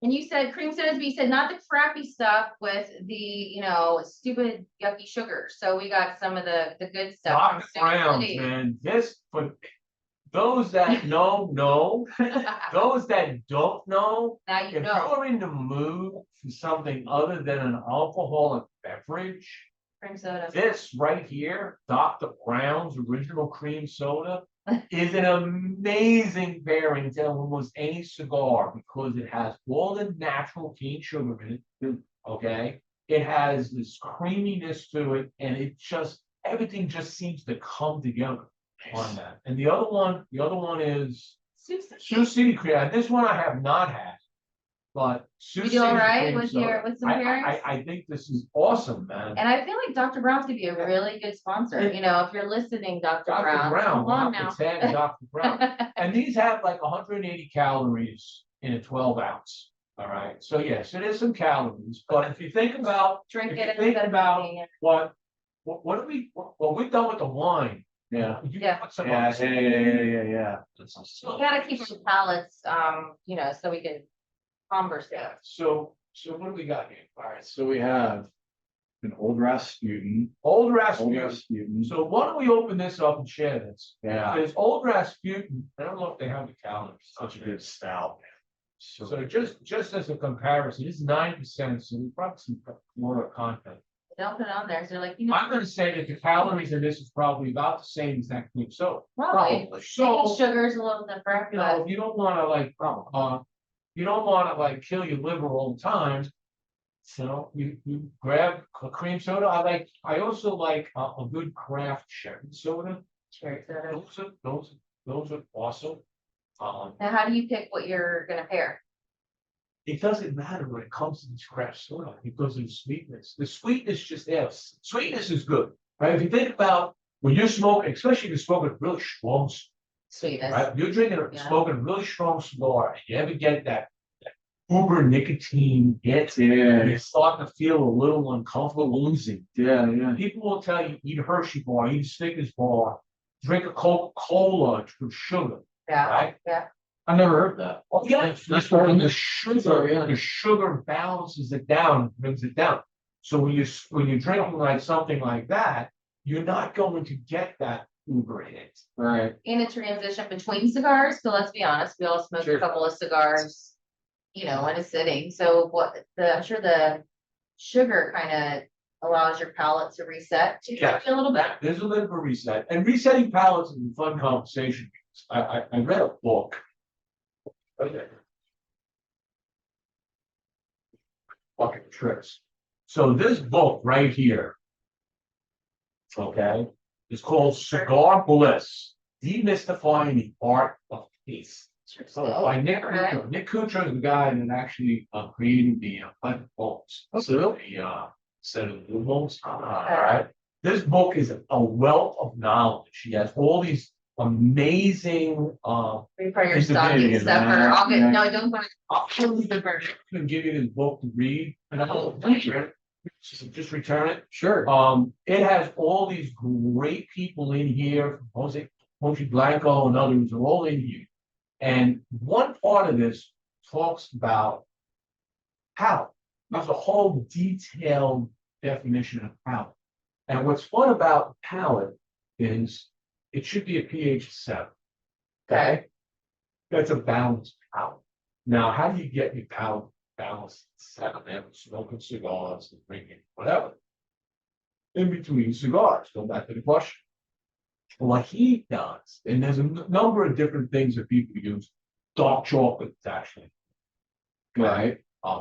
And you said cream sodas, but you said not the crappy stuff with the, stupid yucky sugar. So we got some of the good stuff. from Dr. Stogie Brown's, City. man. For those that know, those that don't know, Now you if know, you're in the mood for something other than an alcoholic beverage, cream soda. this right here, Dr. Brown's original cream soda, is an amazing pairing to almost any cigar because it has all the natural cane sugar in it. Okay, it has this creaminess to it, and everything just seems to come together on that. And the other one is Sioux City Cream. This one I have not had, but Sioux You City do all right Cream with soda. some pairings? I think this is awesome, man. And I feel like Dr. Brown's could be a really good sponsor. Yeah. If you're listening, Dr. Dr. Brown, Brown, come we'll on have to now. tag Dr. Brown. And these have like 180 calories in a 12 ounce. All right. So yes, it is some calories, but if you think about Drink if it you think instead of about drinking it. what are we we're done with the wine. Yeah. You Yeah. put some Yeah, on this. yeah. We gotta keep our palates, so we can converse. Yeah. So what do we got here? All right, so we have an old Rasputin. Old Old Rasputin. Rasputin. So why don't we open this up and share this? Yeah, There's Old Rasputin. I don't know if they have the calories. such a good stout. So just as a comparison, it's 9%, so we probably some more content. Don't put it on there, so they're like, I'm gonna say that the calories in this is probably about the same as that cream soda. probably. So, Sugar's a little different, but if you don't wanna kill your liver all the time. So you grab a cream soda. I also like a good craft cherry soda. cherry soda. Those are awesome. Now, how do you pick what you're gonna pair? It doesn't matter when it comes to this craft soda because of the sweetness. The sweetness just there. Sweetness is good, right? If you think about when you're smoking, especially if you're smoking really strong, Sweetness. right? You're drinking Yeah. smoking a really strong cigar, and you ever get that uber nicotine hit, and Yeah, you start to feel a little uncomfortable losing. yeah. People will tell you eat a Hershey bar, eat a Snickers bar, drink a Coca-Cola with sugar, Yeah, right? yeah. I never heard that. Oh, yeah, That's part of the the sugar, yeah. the sugar balances it down, brings it down. So when you're drinking like something like that, you're not going to get that uber hit. Right. In a transition between cigars, so let's be honest, we all smoked Sure. a couple of cigars, you know, in a sitting, so I'm sure the sugar kind of allows your palate to reset to Yes. a little bit. There's a bit of a reset, and resetting palates is a fun conversation. I read a book. Okay. Fucking tricks. So this book right here, okay, is called Cigar Bliss: Demystifying the Art of Peace. So by Nick Kuchar. Nick Kuchar is the guy that actually created the Plant Bolts. So the set of blue bolts. All right. This book is a wealth of knowledge. She has all these amazing Read for your It's a stocking video, stuffer. man. I'll get, Yeah. no, don't put I'll give you this book to read, and I'll just return it. Sure. It has all these great people in here, Jose Blanco and others are all in here. And one part of this talks about palate. There's a whole detailed definition of palate. And what's fun about palate is it should be a pH 7. Okay? That's a balanced palate. Now, how do you get your palate balanced? 7, smoking cigars and drinking whatever. In between cigars, go back to the question. What he does, and there's a number of different things that people use. Dark chocolate, actually. Right.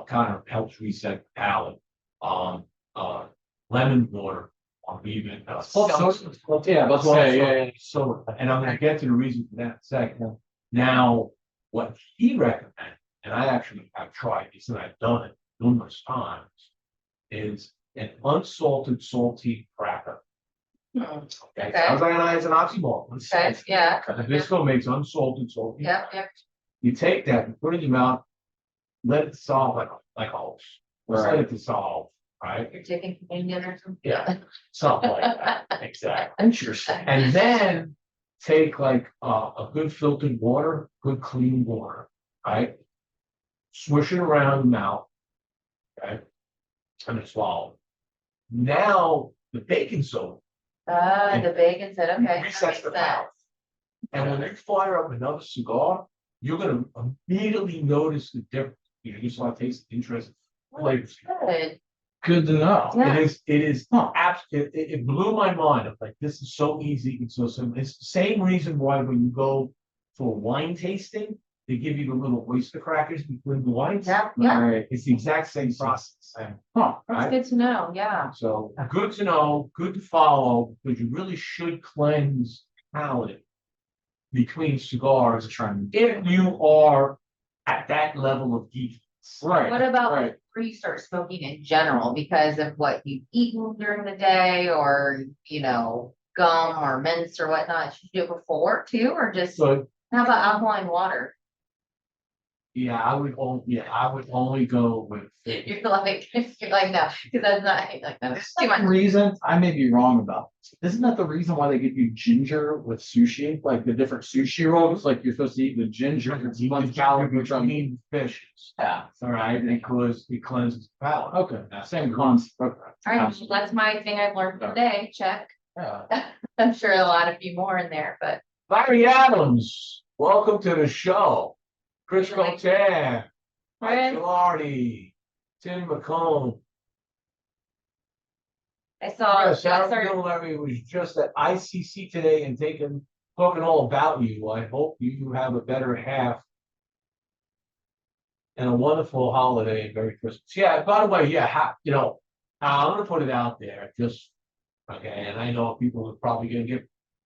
Kind of helps reset the palate. Lemon water, even. Yeah, that's what I'm saying. So, and I'm gonna get to the reason for that in a second. Now, what he recommends, and I've tried this and I've done it numerous times, is an unsalted saltine cracker. Okay, Okay. sounds like it's an oxymoron. Okay, yeah. Nabisco makes unsalted saltine. Yep, yep. You take that and put it in your mouth, let it dissolve like a hose. Just let it dissolve, right? You're taking communion or something? Yeah, something like that, exactly. Interesting. And then take like a good filtered water, good clean water, right? Swish it around the mouth, okay? And then swallow. Now the baking soda The bacon said, okay. that resets makes the sense. palate. And when you fire up another cigar, you're gonna immediately notice the difference. You just want to taste interesting flavors. Good. Good to know. Yeah. It is it blew my mind. I'm like, this is so easy and so simple. It's the same reason why when you go for a wine tasting, they give you the little oyster crackers between the wines. Yeah, yeah. Right. It's the exact same process. Huh. That's Right. good to know, yeah. So good to know, good to follow, but you really should cleanse palate between cigars if you are at that level of geek. Right. What about right. before you start smoking in general, because of what you've eaten during the day, or, you know, gum or mints or whatnot? Should you do it before too, or just, So how about alkaline water? yeah, I would only go with You're like, no, because that's not, like, no, it's too The much. reason, I may be wrong about this. Isn't that the reason why they give you ginger with sushi? Like the different sushi rolls, like you're supposed to eat the ginger. It's one calorie from between fishes. Yeah. All right, because it cleanses the palate. Okay. Same concept. Okay. All right, that's my thing I've learned today, check. Yeah. I'm sure a lot of you more in there, but Larry Adams, welcome to the show. Chris Cotter, Mike Chris. Gilardi, Tim McComb. I saw. Yes, I Sarah started- Larry was just at ICC today and talking all about you. I hope you have a better half and a wonderful holiday and Merry Christmas. Yeah, by the way, yeah, I'm gonna put it out there, just, okay, and I know people are probably gonna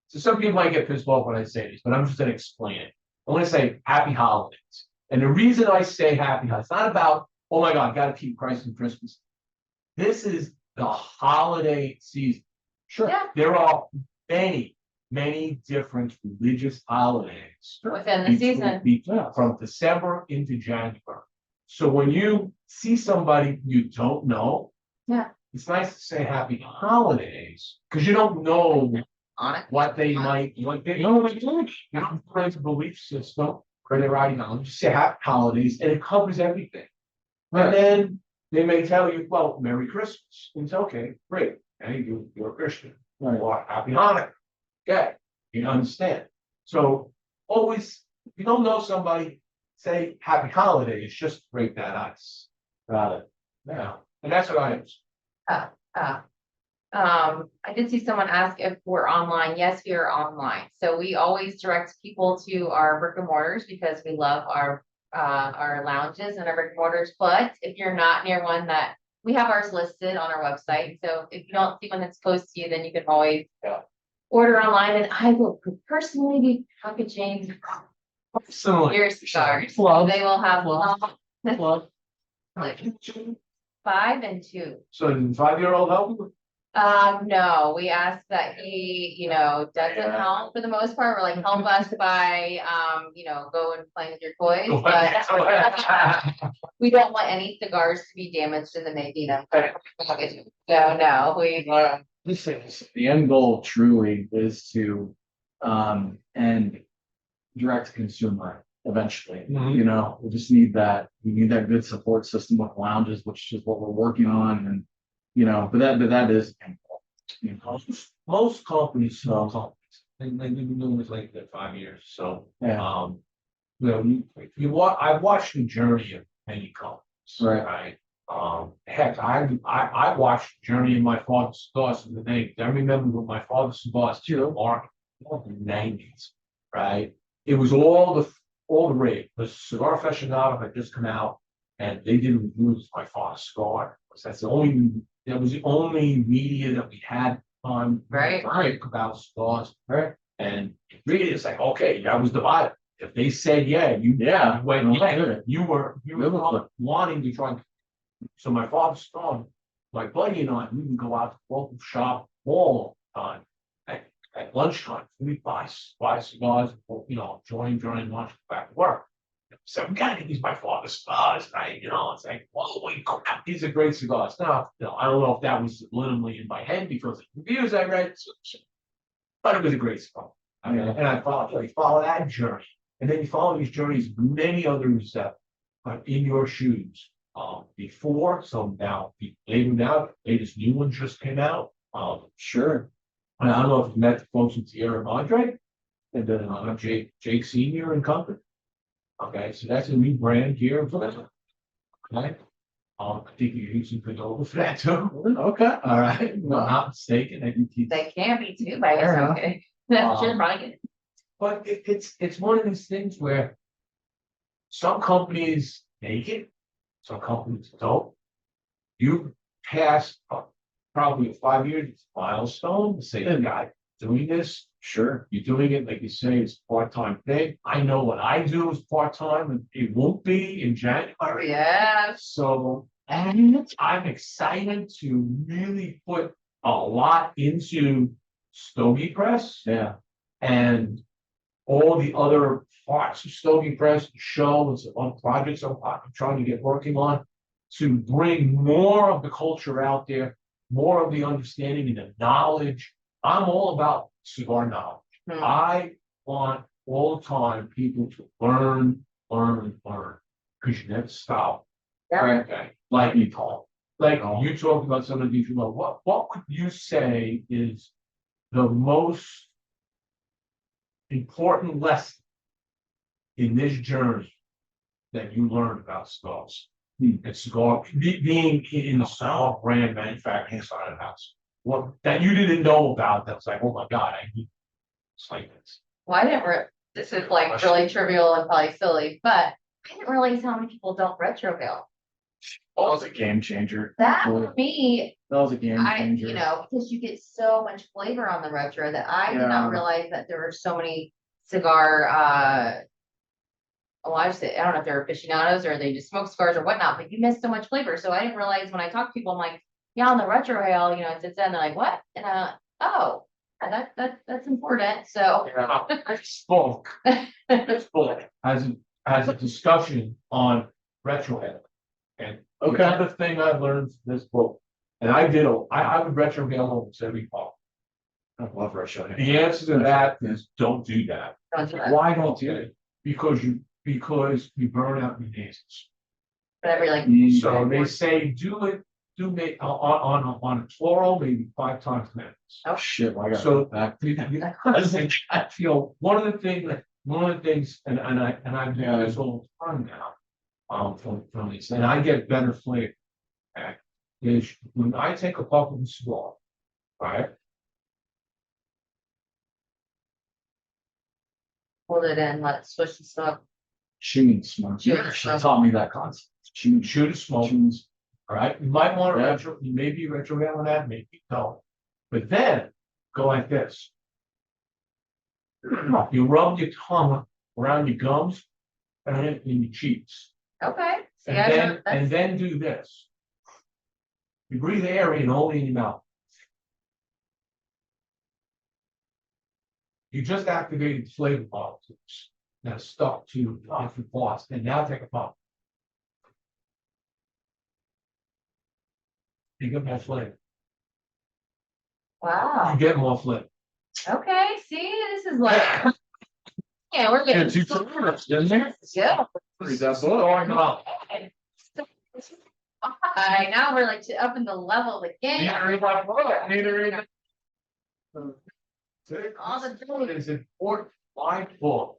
some people might get pissed off when I say this, but I'm just gonna explain it. I want to say happy holidays. And the reason I say happy holidays, it's not about, oh my God, gotta keep Christ and Christmas. This is the holiday season. Sure. Yeah, There are many, many different religious holidays. within the season. From December into January. So when you see somebody you don't know. Yeah. It's nice to say happy holidays, because you don't know On it. what they might, friends' belief system, or their ideology, just say happy holidays, and it covers everything. And then they may tell you, well, Merry Christmas. It's okay, great. Hey, you're a Christian. Right. Or Happy Hanukkah. Okay. You understand? So always, if you don't know somebody, say happy holidays, just break that ice. Got it. Yeah, and that's what I am. I did see someone ask if we're online. Yes, we are online. So we always direct people to our brick and mortars because we love our lounges and our brick and mortars. But if you're not near one that we have ours listed on our website. So if you don't see one that's close to you, then you can always order online and I will personally be packaging your cigars. They will have like 5 and 2. So the 5-year-old help? No, we ask that he, doesn't help for the most part. We're like, help us by, go and play with your toys, but we don't want any cigars to be damaged in the making of. So no, Listen, the end goal truly is to, end direct to consumer eventually. Mhm. We just need that, we need that good support system with lounges, which is what we're working on, and, but that is. Most companies, small companies, they've been doing this like that 5 years, so, Yeah. I've watched the journey of many companies. Right. Heck, I watched the journey of my father's cigars in the 80s. I remember when my father's cigars too, market in the 90s, right? It was all the rage. The Cigar Aficionado had just come out and they did reviews of my father's cigar. That was the only media that we had on Right. about cigars. Right. And really it's like, okay, that was the Bible. If they said you went you were wanting to try. So my father's son, my buddy and I, we would go out to the local shop all the time. At lunchtime, we'd buy cigars, join lunch, back to work. So we gotta get these my father's cigars, right? It's like, holy crap, these are great cigars. Now, I don't know if that was subliminally in my head because of the reviews I read, but it was a great cigar. And I follow that journey. And then you follow these journeys, many others that are in your shoes. Before, so now later now, latest new one just came out. Sure. And I don't know if you met the folks in Sierra Madre, and then Jake Senior and Company. Okay, so that's a new brand here. Okay. I think you're using Cordoba for that too. Okay. All right. If I'm not mistaken. They can be too, but it's okay. That's just probably good. But it's one of these things where some companies make it, some companies don't. You pass probably a 5-year milestone to say, guy, doing this. Sure. You're doing it, like you say, it's a part-time thing. I know what I do is part-time, and it won't be in January. Yeah. So, and I'm excited to really put a lot into Stogie Press. Yeah. And all the other parts of Stogie Press, the show, and some other projects I'm trying to get working on to bring more of the culture out there, more of the understanding and the knowledge. I'm all about cigar knowledge. I want all the time people to learn, because you never stop. Yeah. Okay. Like you talk. Like you talk about some of these, what would you say is the most important lesson in this journey that you learned about cigars? And cigar being in the cigar brand manufacturing side of the house. What that you didn't know about that was like, oh my God, I need it's like this. Well, this is like really trivial and probably silly, but I didn't realize how many people don't retrofill. That was a game changer. That for me, That was a game changer. because you get so much flavor on the retro that I did not realize that there were so many cigar, I don't know if they're aficionados or they just smoke cigars or whatnot, but you miss so much flavor. So I didn't realize when I talk to people, I'm like, yeah, on the retro hail, it sits in, and they're like, what? And that's important. So I spoke as a discussion on retrohead. And the other thing I learned from this book, and I would retrohead almost every fall. I love retro. The answer to that is don't do that. don't do that. Why don't do it? Because you burn out your nasals. But every like So they say do it do make on a Toro, maybe 5 times minutes. Oh, shit, well, I got So back. I feel one of the things, and I've doing this all the time now, from these, and I get better flavor. Okay, is when I take a puff of the cigar, right? Hold it in, let's switch the stuff. Shooting smoke. Shooting She smoke. taught me that concept. Shoot a smoke. All right, you might want to Yeah. retro, you may be retrograde on that, maybe no. But then go like this. You rub your tongue around your gums and in your cheeks. Okay. See, And I then, know that's- do this. You breathe air in only in your mouth. You just activated the flavor molecules that stuck to different parts, and now take a puff. You get more flavor. Wow. You get more flavor. Okay, see, this is like, yeah, we're getting. Yeah, 2 tournaments, didn't they? Yeah. That's what Well, Alright, now we're like up in the level of the game. All the It is important, my book,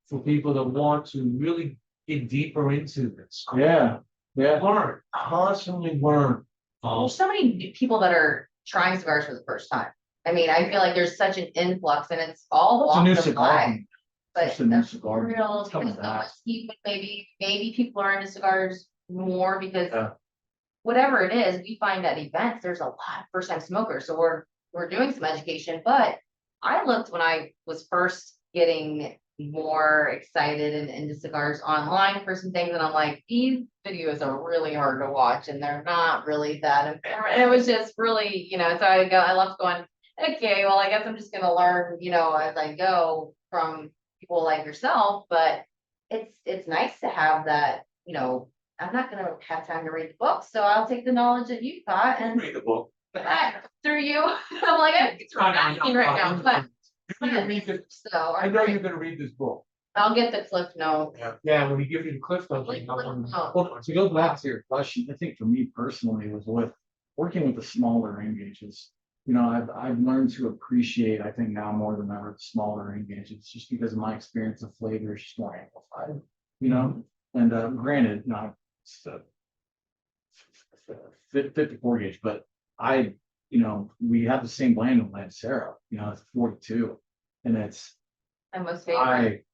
for people that want to really get deeper into this. Yeah, yeah. Learn, constantly learn. There's so many new people that are trying cigars for the first time. I mean, I feel like there's such an influx and it's all It's a new walks of cigar. life. But It's a new that's cigar. real, It's coming because of back. what's keeping- maybe people are into cigars more because Yeah. whatever it is, we find at events, there's a lot of first time smokers, so we're doing some education, but I looked when I was first getting more excited and into cigars online for some things, and I'm like, these videos are really hard to watch and they're not really that informative. It was just really, so I left going, okay, well, I guess I'm just gonna learn, as I go from people like yourself, but it's nice to have that, I'm not gonna have time to read the book, so I'll take the knowledge that you've got and Read the book. back through you. I'm like, it's right now, but You're gonna read this, so I know you're gonna read this book. I'll get the cliff note. Yeah, when he gives you the cliff notes. Like, you know, cliff note. Well, to go back to your question, I think for me personally was with working with the smaller ring gauges. I've learned to appreciate, I think now more than ever, the smaller ring gauges, just because of my experience of flavor is just more amplified, And granted, not it's a 54 gauge, but we have the same blend in Lancero, it's 42, and it's My most favorite.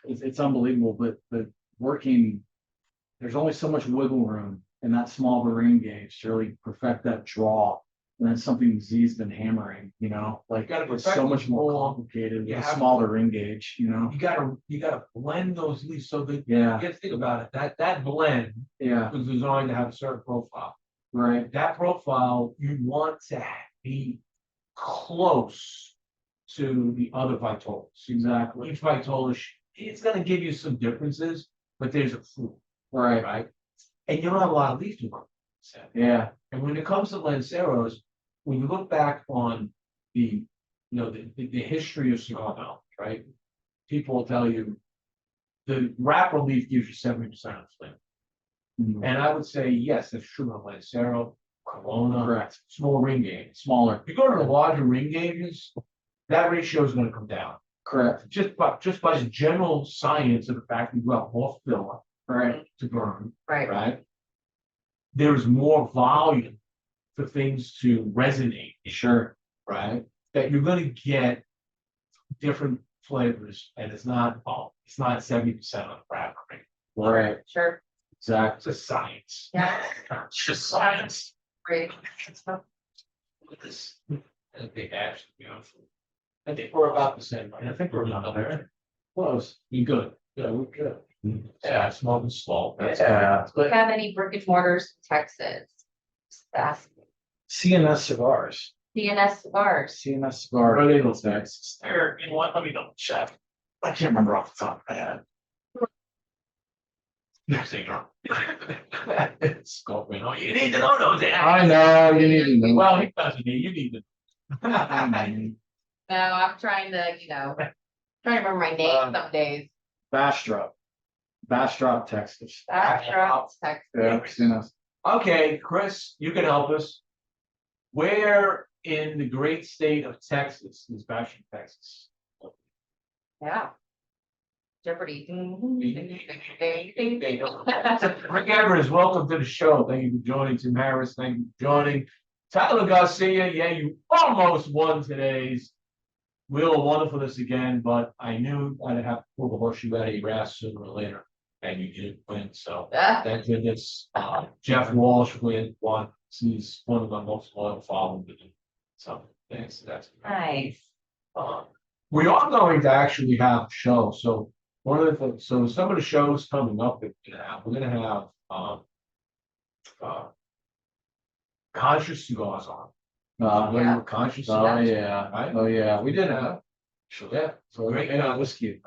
it's unbelievable, but working, there's only so much wiggle room in that small ring gauge to really perfect that draw. And that's something Z's been hammering, like gotta it's perfect so much the more draw. complicated with You a have smaller ring gauge, You gotta blend those leaves so that, Yeah, you gotta think about it, that blend yeah, was designed to have a certain profile. right, That profile, you want to be close to the other Vitolas. exactly, Each Vitola, it's gonna give you some differences, but there's a clue, right, right? And you don't have a lot of leaf to work with. yeah, And when it comes to Lanceros, when you look back on the history of cigar knowledge, right? People will tell you the wrapper leaf gives you 70% of the flavor. Mhm. And I would say, yes, that's true on Lancero, Corona, correct, small ring gauge. smaller, If you go to the larger ring gauges, that ratio is gonna come down. correct, Just by the general science of the fact that you have more filler right, to burn, Right. right? There's more volume for things to resonate, sure, right? That you're gonna get different flavors, and it's not 70% of the wrapper. right, Sure. exactly. It's a science. Yeah. It's just science. Great. This, a big ash, to be honest with you. I think we're about the same, right? I think we're about there. Close. You good? Yeah, we're good. Yeah, small and slow. That's Yeah. Do you have any brick and mortars in Texas? Just asking. CNS cigars, DNS cigars. CNS cigar. Where are they those Texas? There, you know what? Let me double check. I can't remember off the top of my head. Next thing, Scorpion. Oh, you need to know those. I know, you need to know. Well, he doesn't need, you need to. No, I'm trying to, trying to remember my name some days. Bastrop, Texas. That's right, Texas. Yeah, CNS. Okay, Chris, you can help us. Where in the great state of Texas is Bashing, Texas? Yeah. Jeopardy. Rick Evers, welcome to the show. Thank you for joining. Tim Harris, thank you for joining. Tyler Garcia, yeah, you almost won today's Wheel of Wonderfulness again, but I knew I'd have to pull the horseshoe out of your ass sooner or later, and you didn't win. So thank goodness. Jeff Walsh won. He's one of my most loyal followers. So thanks. That's Nice. we are going to actually have a show. So one of the things, so some of the shows coming up that we're gonna have conscious cigars on. Yeah. Conscious Oh, cigars. yeah. Right? Oh, yeah. We did Yeah. have. Yeah. So Great whiskey.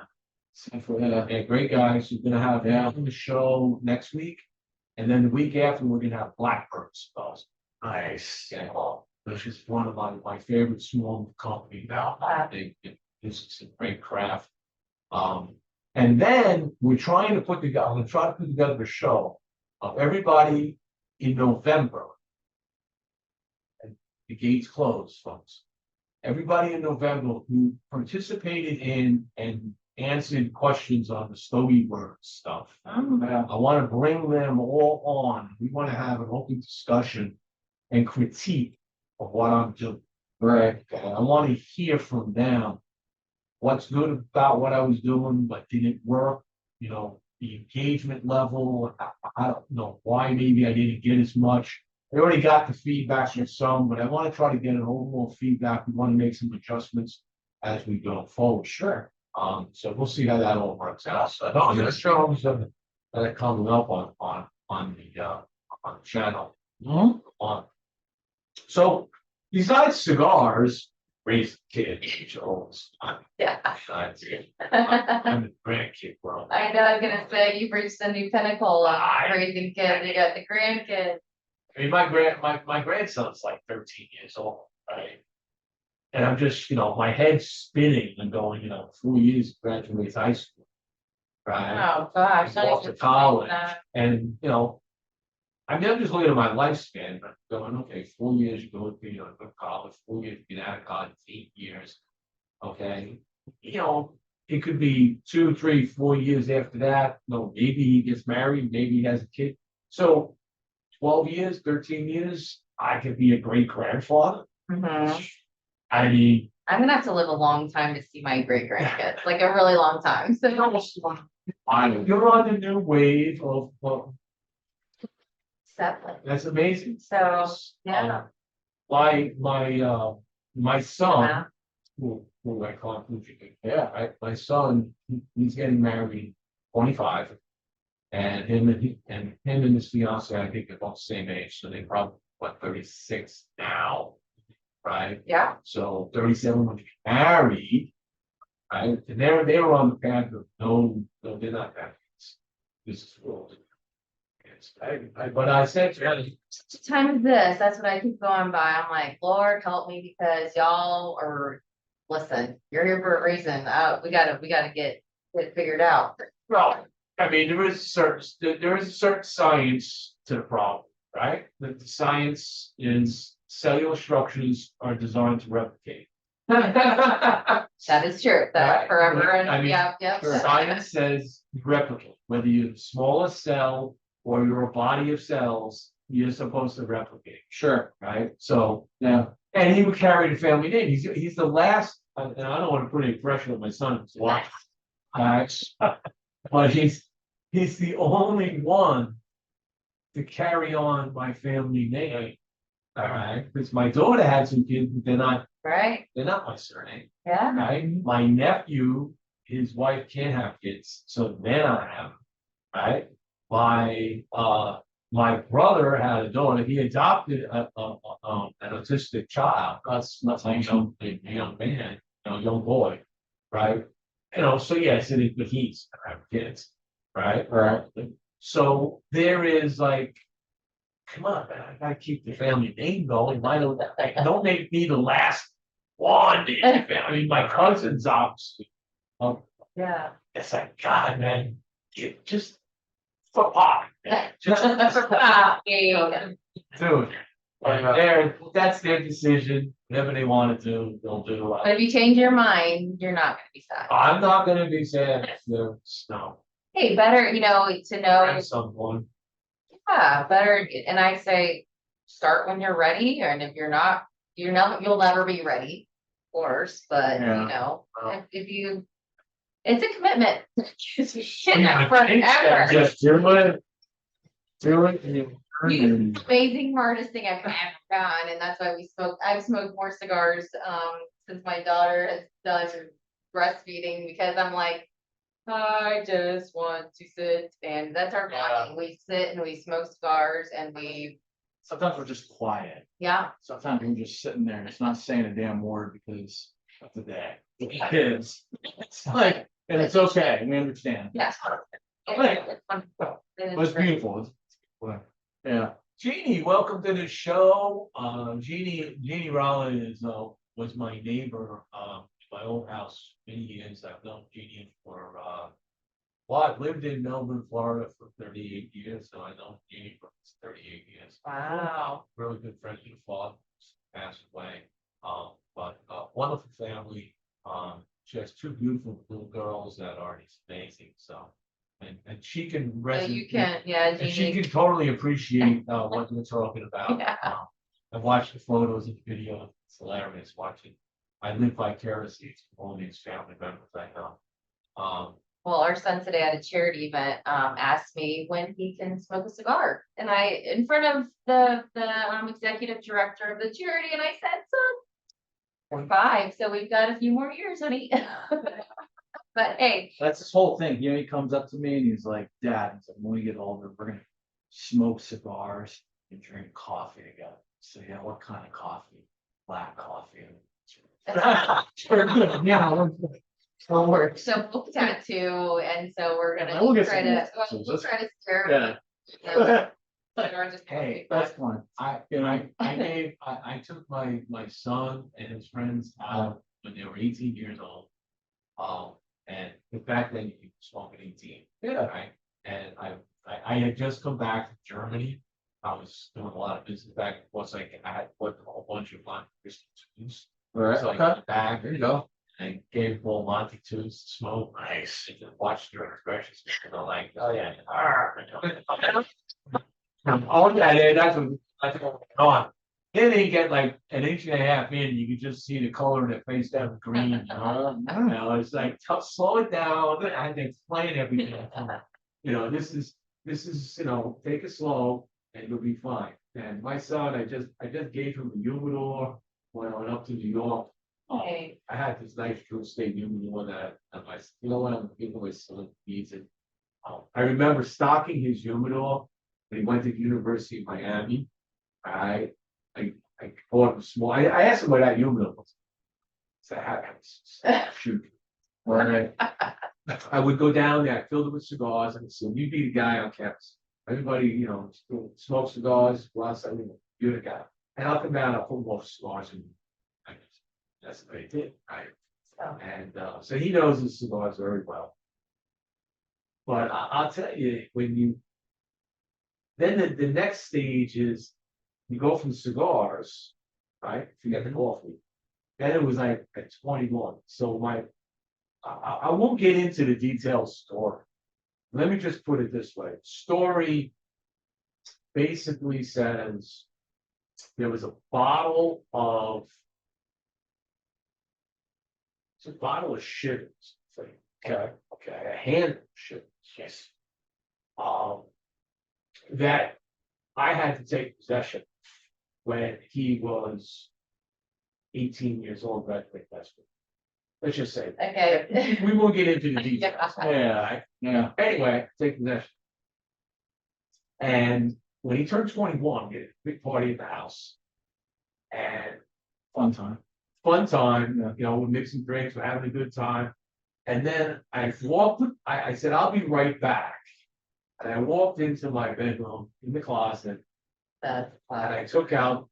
yeah, great guys. We're gonna have the show next week, and then the week after we're gonna have Blackbird cigars. Nice. Yeah, which is one of my favorite small company now. It's a great craft. And then we're trying to put together. I'm gonna try to put together a show of everybody in November. And the gates closed, folks. Everybody in November who participated in and answered questions on the Stogie word stuff. I want to bring them all on. We want to have an open discussion and critique of what I'm doing. Right. I want to hear from them what's good about what I was doing, but did it work? You know, the engagement level. I don't know why maybe I didn't get as much. I already got the feedback from some, but I want to try to get an overall feedback. We want to make some adjustments as we go forward. Sure. So we'll see how that all works out. So there's shows that are coming up on the channel. So besides cigars, raising kids, Yeah. I'm the grandkid world. I know, I was gonna say, you've reached a new pinnacle of raising kids, you got the grandkids. I mean, my grandson's like 13 years old, right? And I'm just, my head's spinning and going, 4 years to graduate high school, right? Oh, gosh. Off to college, and I mean, I'm just looking at my lifespan, but going, okay, 4 years you go to go to college, 4 years you get out of college, 8 years, okay. It could be 2, 3, 4 years after that. Maybe he gets married, maybe he has a kid. So 12 years, 13 years, I could be a great grandfather. I mean, I'm gonna have to live a long time to see my great grandkids, like a really long time. So you're on the new wave of Exactly. that's amazing. So, yeah. My son, who I call him, my son, he's getting married 25, and him and his fiance, I think they're both the same age, so they probably 36 now, right? Yeah. So 37 when they get married, right? And they were on the path of no, they're not that. This is world. But I said to him, Such a time as this, that's what I keep going by. I'm like, Lord, help me, because y'all are, listen, you're here for a reason. We gotta get it figured out. well, I mean, there is a certain science to the problem, right? The science is cellular structures are designed to replicate. That is true. That Right. forever and I mean, yeah. Science says replicate, whether you're the smallest cell or you're a body of cells, you're supposed to replicate. Sure. Right? So, yeah. And he would carry the family name. He's the last, and I don't want to put any pressure on my son to watch. But he's the only one to carry on my family name. All right. Because my daughter had some kids, but they're not my surname. Yeah. Right? My nephew, his wife can't have kids, so then I have them, right? My brother had a daughter. He adopted an autistic child. That's a young man, young boy, right? So yes, but he's gonna have kids, right? Right. So there is like, come on, man, I gotta keep the family name going. Why don't make me the last one in the family? I mean, my cousins obviously. Yeah. It's like, God, man, just For pop. Dude, that's their decision. Whatever they want to do, they'll do. But if you change your mind, you're not gonna be sad. I'm not gonna be sad if there's snow. Hey, better, to know, At some point. yeah, better, and I say, start when you're ready, and if you're not, you'll never be ready, of course, but, if you, it's a commitment. Forever. Just do it. Do it. And you earn Music it. is the amazing hardest thing I've ever done, and that's why I've smoked more cigars, since my daughter has done breastfeeding, because I'm like, I just want to sit, and that's our bonding. We sit and we smoke cigars, and Sometimes we're just quiet. yeah. Sometimes we're just sitting there and it's not saying a damn word because of the day. The kids. It's like, and it's okay. We understand. Yeah. But it's beautiful. Yeah. Jeannie, welcome to the show. Jeannie Rollins was my neighbor, my old house many years. I've known Jeannie for I've lived in Melbourne, Florida for 38 years, so I know Jeannie for 38 years. Wow. Really good friends with the father, passed away. But wonderful family. She has two beautiful little girls that are amazing. So, and she can So you can, yeah, and she Jeannie. can totally appreciate what we're talking about. Yeah. I've watched the photos and the video. It's hilarious watching. I live vicariously through all these family members I know. Well, our son today at a charity event, asked me when he can smoke a cigar. And in front of the executive director of the charity, and I said, son, we're 5, so we've got a few more years, honey. But hey. That's this whole thing. He comes up to me and he's like, Dad, he's like, when we get older, we're gonna smoke cigars and drink coffee together. So yeah, what kind of coffee? Black coffee. Yeah. So book tattoo, and so we're Yeah, gonna we'll get try some to, more well, tattoos. we'll try to scare Yeah. Hey, That's fun. I took my son and his friends out when they were 18 years old. And back then you could smoke at 18. Yeah. Right. And I had just come back from Germany. I was doing a lot of business back. Once I had put a whole bunch of Monte Cristo twos. All right. So I Okay. came back. There you go. And gave full Monte twos to smoke. Nice. And just watched their expressions. And they're like, oh yeah. Oh yeah, that's what what's going on. Then they get like an inch and a half in, you can just see the color of their face down green. I don't know. It's like slow it down. I had to explain everything. This is take it slow and you'll be fine. And my son, I just gave him a humidor when I went up to New York. Hey. I had this nice True State humidor that I what I'm giving my son needs it. I remember stocking his humidor when he went to the University of Miami. I bought him small. I asked him what that humidor was. So shoot. Right. I would go down there, I filled it with cigars, and so you'd be the guy on campus. Everybody, smokes cigars, go outside, you're the guy. And I'll come down, I'll put more cigars in. That's what he did, right? Oh. And so he knows his cigars very well. But I'll tell you, then the next stage is you go from cigars, right? Forget the coffee. Then it was like at 21. So I won't get into the detailed story. Let me just put it this way. Story basically says there was a bottle of shivers. Okay, a hand of shivers. Yes. That I had to take possession when he was 18 years old, graduated high school. Let's just say that. Okay. We won't get into the details. Yeah. Yeah. Anyway, take possession. And when he turned 21, we had a big party at the house. And Fun time. we're mixing drinks, we're having a good time. And then I said, I'll be right back. And I walked into my bedroom in the closet and I took out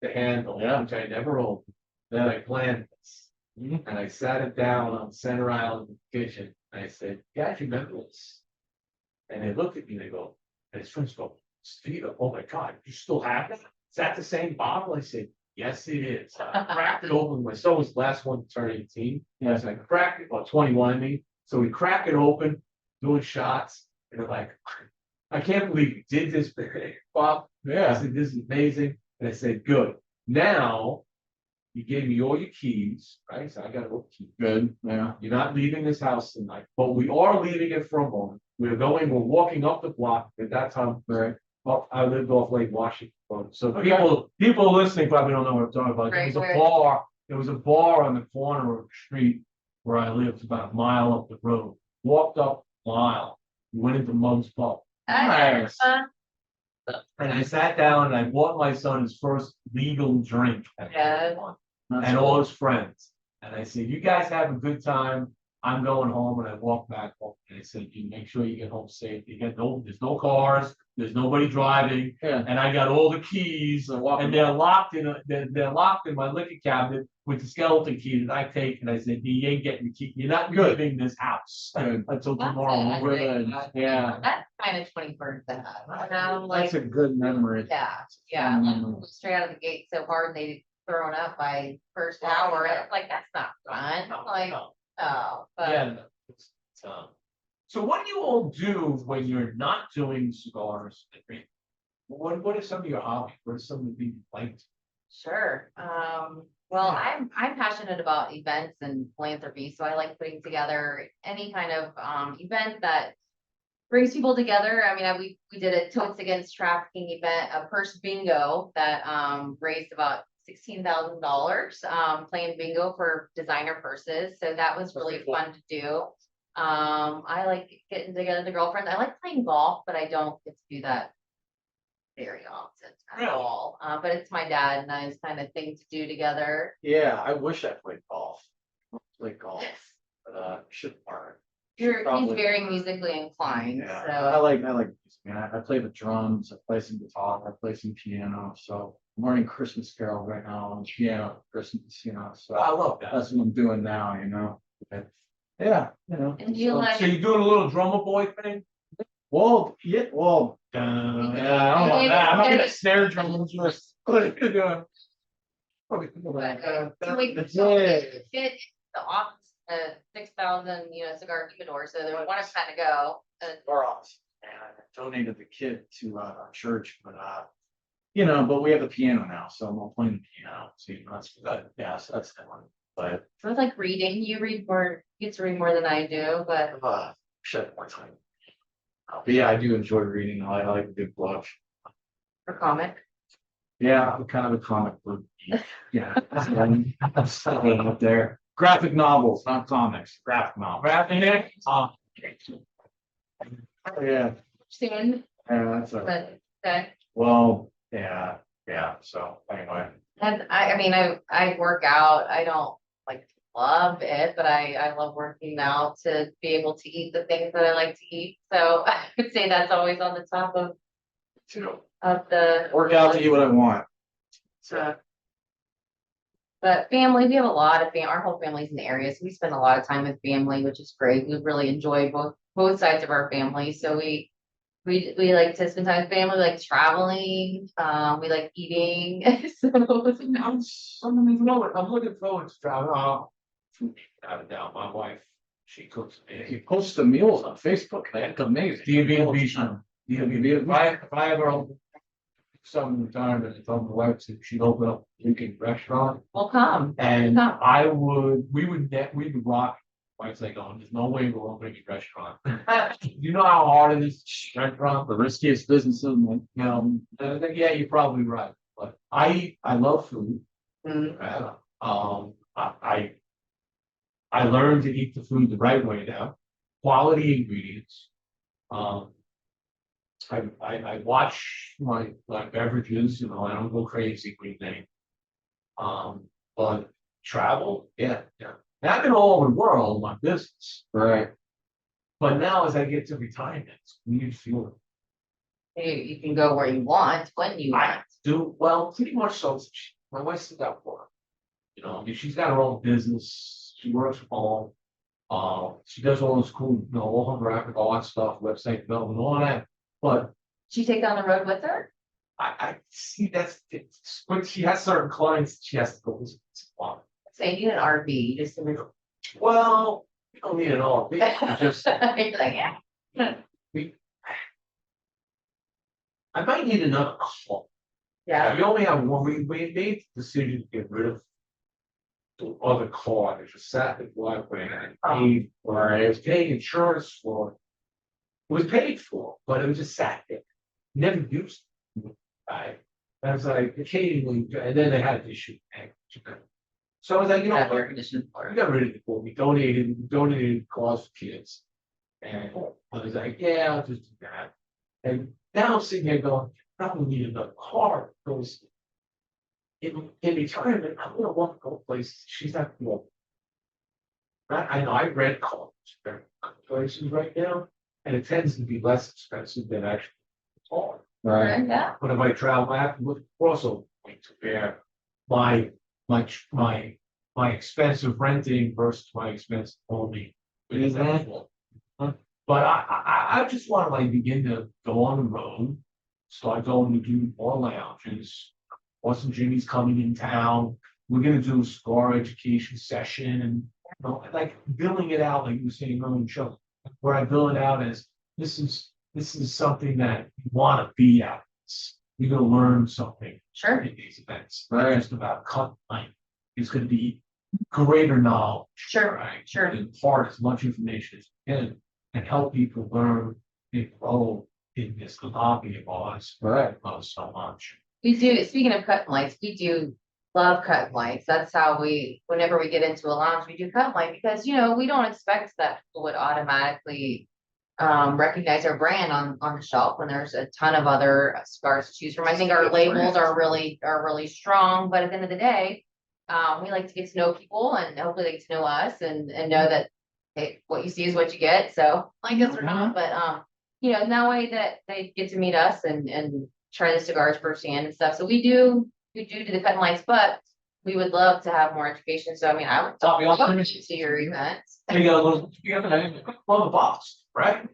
the handle, which I never opened. Then I planned this. And I sat it down on center aisle in the kitchen. And I said, guys, remember this? And they looked at me, they go, and his friends go, Steve, oh my God, you still have that? Is that the same bottle? I said, yes, it is. I cracked it open. My son was the last one to turn 18. Yeah. So I cracked it, well, 21, I mean. So we crack it open, doing shots, and they're like, I can't believe you did this, Bob. I Yeah. said, this is amazing. And I said, good. Now, you gave me all your keys, right? So I got all the keys. Good. Yeah. You're not leaving this house tonight, but we are leaving it for a moment. We're walking up the block. At that time, Right. I lived off Lake Washington. So Okay. people listening probably don't know what I'm talking about. There was a Right, bar. There was a bar on the corner of the street where I lived, about a mile up the road. Walked up a mile, went into Mug's Pub, Nice. and I sat down and I bought my son his first legal drink at Yeah. 21, That's and cool. all his friends. And I said, "You guys have a good time. I'm going home." And I walked back home. And I said, "You make sure you get home safe. There's no cars. There's nobody driving." Yeah. And I got all the keys, and they're locked in my liquor cabinet with the skeleton key that I take. And I said, "You ain't getting the key. You're not Good. leaving this house Good. until That's tomorrow." it. morning." Yeah. That's kind of 21st to have. And I'm like, That's a good memory. yeah, like, straight out of the gate so hard they thrown up by first hour. And it's like, that's not fun. Like, No. oh, but Yeah. No, so what do you all do when you're not doing cigars? What are some of your hobbies? What are some of the things you like? sure. Well, I'm passionate about events and philanthropy, so I like putting together any kind of event that brings people together. I mean, we did a Totes Against Trafficking event, a purse bingo that raised about $16,000 playing bingo for designer purses. So that was really fun to do. I like getting together with girlfriends. I like playing golf, but I don't get to do that very often at Really? all. But it's my dad and I's kind of thing to do together. Yeah. I wish I played golf. I played golf, but should learn. He's Probably. very musically inclined, Yeah. so I like music, man. I play the drums. I play some guitar. I play some piano. So I'm learning Christmas Carol right now on piano. Christmas, So I love that. that's what I'm doing now. But, yeah. and do you so- like So you're doing a little drummer boy thing? Well, yeah. Well, Yeah, I don't want that. I'm not gonna snare drum into this. What are you doing? So we That's so it. it fit the office, 6,000, cigar humidor, so they want us kind of go. Our office. And I donated the kit to our church, but we have the piano now, so I'm not playing the piano. So that's good. Yeah, so that's that one. But So it's like reading, you get to read more than I do, but should have more time. But yeah, I do enjoy reading. I like a good book. for comic. Yeah, I'm kind of a comic book geek. Yeah, I'm settling up there. Graphic novels, not comics. Graphic novels. Graphic? Yeah, Soon, that's but okay. well, yeah. So anyway, And I mean, I work out. I don't like love it, but I love working out to be able to eat the things that I like to eat. So I would say that's always on the top of the work out to eat what I want. uh, But family, we have a lot of our whole family's in the area, so we spend a lot of time with family, which is great. We really enjoy both sides of our family. So we like to spend time with family, we like traveling, we like eating. So I'm looking forward to traveling. Without a doubt, my wife, she cooks. He posts the meals on Facebook, man. It's amazing. DB show. If I ever some retirement, I told my wife that she'd open up a weekend restaurant, we'll come. and Come. we would rock. Wife's like, "Oh, there's no way we're opening a restaurant." You know how hard it is to restaurant, The riskiest business in the and I think, yeah, you're probably right. But I love food. Mm. I learned to eat the food the right way now. Quality ingredients. I watch my beverages, I don't go crazy with anything. But travel, yeah. And I've been all over the world on my business, right. but now as I get to retirement, it's weird feeling. You can go where you want, when you I want. do well, pretty much so. My wife's still got work. I mean, she's got her own business. She works from home. She does all this cool, all her graphic art stuff, website development, all that. But She take down the road with her? I see when she has certain clients, she has to go visit. So you need an RV, just to. Well, we don't need it all. We just, You're like, yeah. I might need another car. Yeah. We only have one. We made the decision to get rid of the other car that just sat in the driveway and I paid for it. I was paying insurance for it. It was paid for, but it was just sat there. Never used it. I was like occasionally, and then they had an issue. So I was like, Have air conditioning for we it. got rid of it. We donated cars for kids. And I was like, yeah, I'll just do that. And now I'm sitting here going, probably need another car because in retirement, I'm gonna want to go places she's not going. I know I rent cars places right now, and it tends to be less expensive than actually a car. Right. Yeah. But if I travel, I have to look also point to where my expensive renting versus my expensive owning. It is actual. But I just want to like begin to go on the road, start going to do more lounges. Austin Jimmie's coming in town. We're gonna do a cigar education session and like billing it out, like you were saying earlier in the show, where I bill it out as this is something that you want to be at. You're gonna learn something Sure. in these events. Not just about cut line. It's gonna be greater knowledge. Sure. Right. Sure. Impart as much information as you can and help people learn and grow in this hobby of ours. Right. Love so much. We do, speaking of cut lights, we do love cut lights. That's how whenever we get into a lounge, we do cut light because, we don't expect that people would automatically recognize our brand on the shelf when there's a ton of other cigars to choose from. I think our labels are really strong, but at the end of the day, we like to get to know people and hopefully they get to know us and know that hey, what you see is what you get. So I guess or not, but in that way that they get to meet us and try the cigars firsthand and stuff. So we do the cut lights, but we would love to have more education. So I mean, I would talk to your events. You got a little, on the box, right?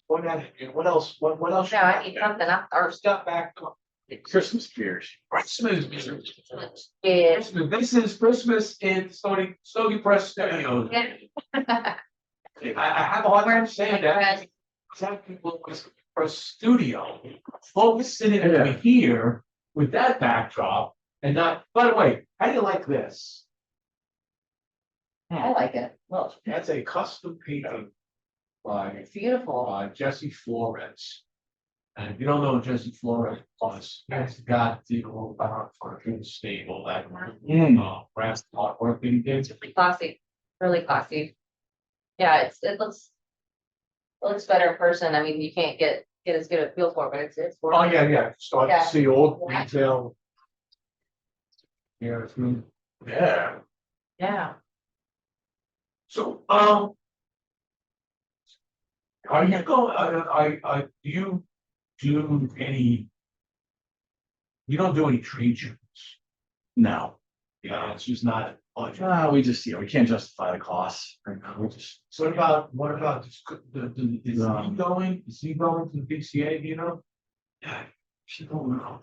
What else? What else? No, I need something up Our or stuff back. Christmas beers. Christmas. yeah. This is Christmas in Stogie Press Studios. I have a hard time saying that. Some people for a studio, folks sitting over here with that backdrop, and not. By the way, how do you like this? I like it. Well, That's a custom painting by it's beautiful. Jesse Flores. And if you don't know who Jesse Flores was, he's got the old for the stable that brass artwork that he did. Really classy, really classy. Yeah, it looks better in person. I mean, you can't get as good a feel for it, but it's Oh, yeah. Start Yeah. to see old retail. Yeah, it's really, yeah. yeah. So, are you going, do you do any? You don't do any trade shows? No. Yeah, it's just not. We just, we can't justify the costs right now. We just. What about is he going? Is he going to the BCA? Do you know? Yeah, she don't know.